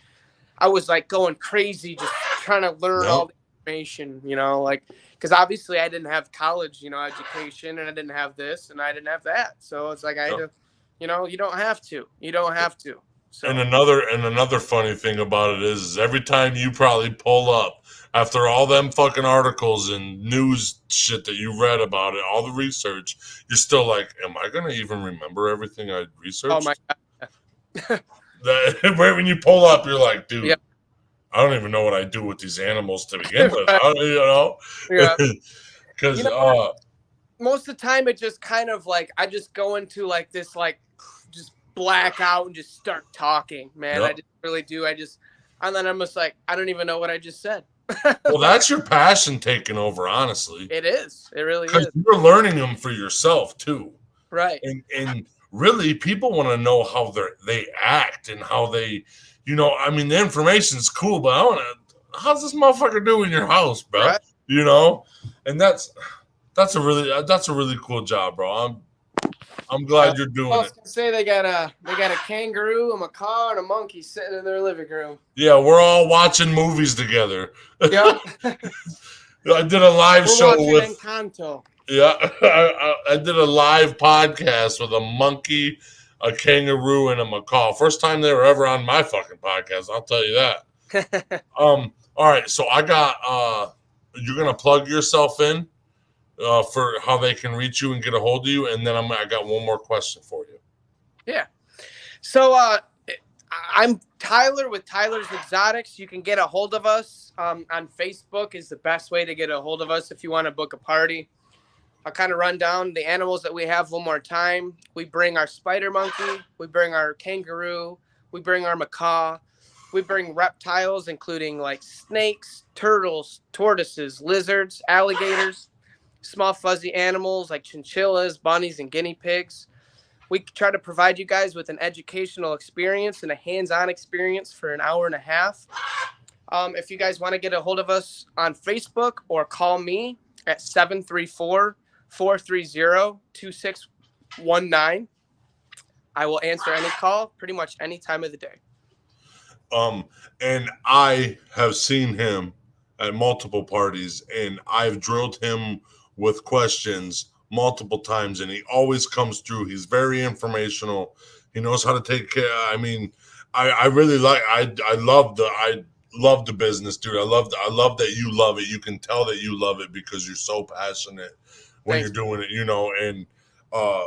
I was like going crazy just trying to learn all the information, you know, like, because obviously I didn't have college, you know, education, and I didn't have this and I didn't have that. So it's like I had to, you know, you don't have to. So. And another funny thing about it is every time you probably pull up after all them fucking articles and news shit that you read about it, all the research, you're still like, am I going to even remember everything I researched? Oh my God. Right when you pull up, you're like, dude, I don't even know what I do with these animals to begin with. You know? Yeah. Because most of the time it just kind of like, I just go into like this, like, just black out and just start talking, man. I just really do. And then I'm just like, I don't even know what I just said. Well, that's your passion taking over, honestly. It is. It really is. Because you're learning them for yourself, too. Right. And really, people want to know how they act and how they, you know, I mean, the information's cool, but I want to, how's this motherfucker do in your house, bro? Right. You know? And that's a really cool job, bro. I'm glad you're doing it. I was gonna say they got a kangaroo, a macaw, and a monkey sitting in their living room. Yeah, we're all watching movies together. Yeah. I did a live show with Encanto. Yeah, I did a live podcast with a monkey, a kangaroo, and a macaw. First time they were ever on my fucking podcast. I'll tell you that. All right, so I got. You're gonna plug yourself in. For how they can reach you and get a hold of you, and then I got one more question for you. Yeah. So I'm Tyler with Tyler's Exotics. You can get a hold of us on Facebook is the best way to get a hold of us if you want to book a party. I'll kind of run down the animals that we have one more time. We bring our spider monkey. We bring our kangaroo. We bring our macaw. We bring reptiles, including like snakes, turtles, tortoises, lizards, alligators, small fuzzy animals like chinchillas, bunnies, and guinea pigs. We try to provide you guys with an educational experience and a hands-on experience for an hour and a half. If you guys want to get a hold of us on Facebook or call me at 734-430-2619, I will answer any call pretty much any time of the day. And I have seen him at multiple parties, and I've drilled him with questions multiple times, and he always comes through. He's very informational. He knows how to take care. I mean, I really like. I love the business, dude. I love that you love it. You can tell that you love it because you're so passionate when you're doing it. You know. And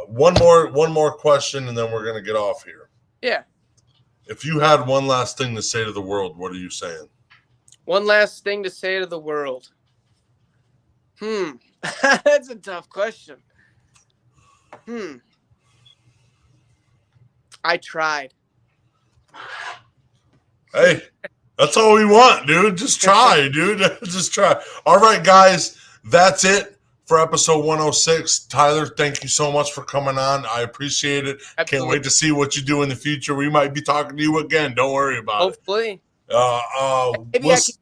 one more question, and then we're gonna get off here. Yeah. If you had one last thing to say to the world, what are you saying? One last thing to say to the world. That's a tough question. I tried. Hey, that's all we want, dude. Just try, dude. Just try. All right, guys, that's it for episode 106. Tyler, thank you so much for coming on. I appreciate it. Absolutely. Can't wait to see what you do in the future. We might be talking to you again. Don't worry about Hopefully. it.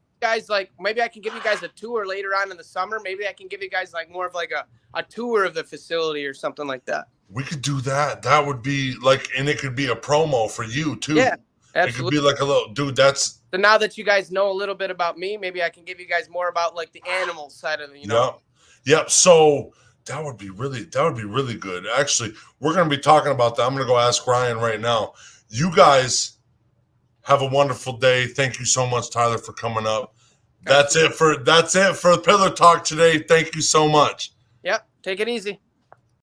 Maybe I can give you guys a tour later on in the summer. Maybe I can give you guys like more of like a tour of the facility or something like that. We could do that. That would be like, and it could be a promo for you too. Yeah, absolutely. It could be like a little, dude, that's. So now that you guys know a little bit about me, maybe I can give you guys more about like the animal side of it, you know? Yep. So that would be really good. Actually, we're going to be talking about that. I'm going to go ask Ryan right now. You guys Have a wonderful day. Thank you so much, Tyler, for coming up. That's it for Pillar Talk today. Thank you so much. Yep. Take it easy.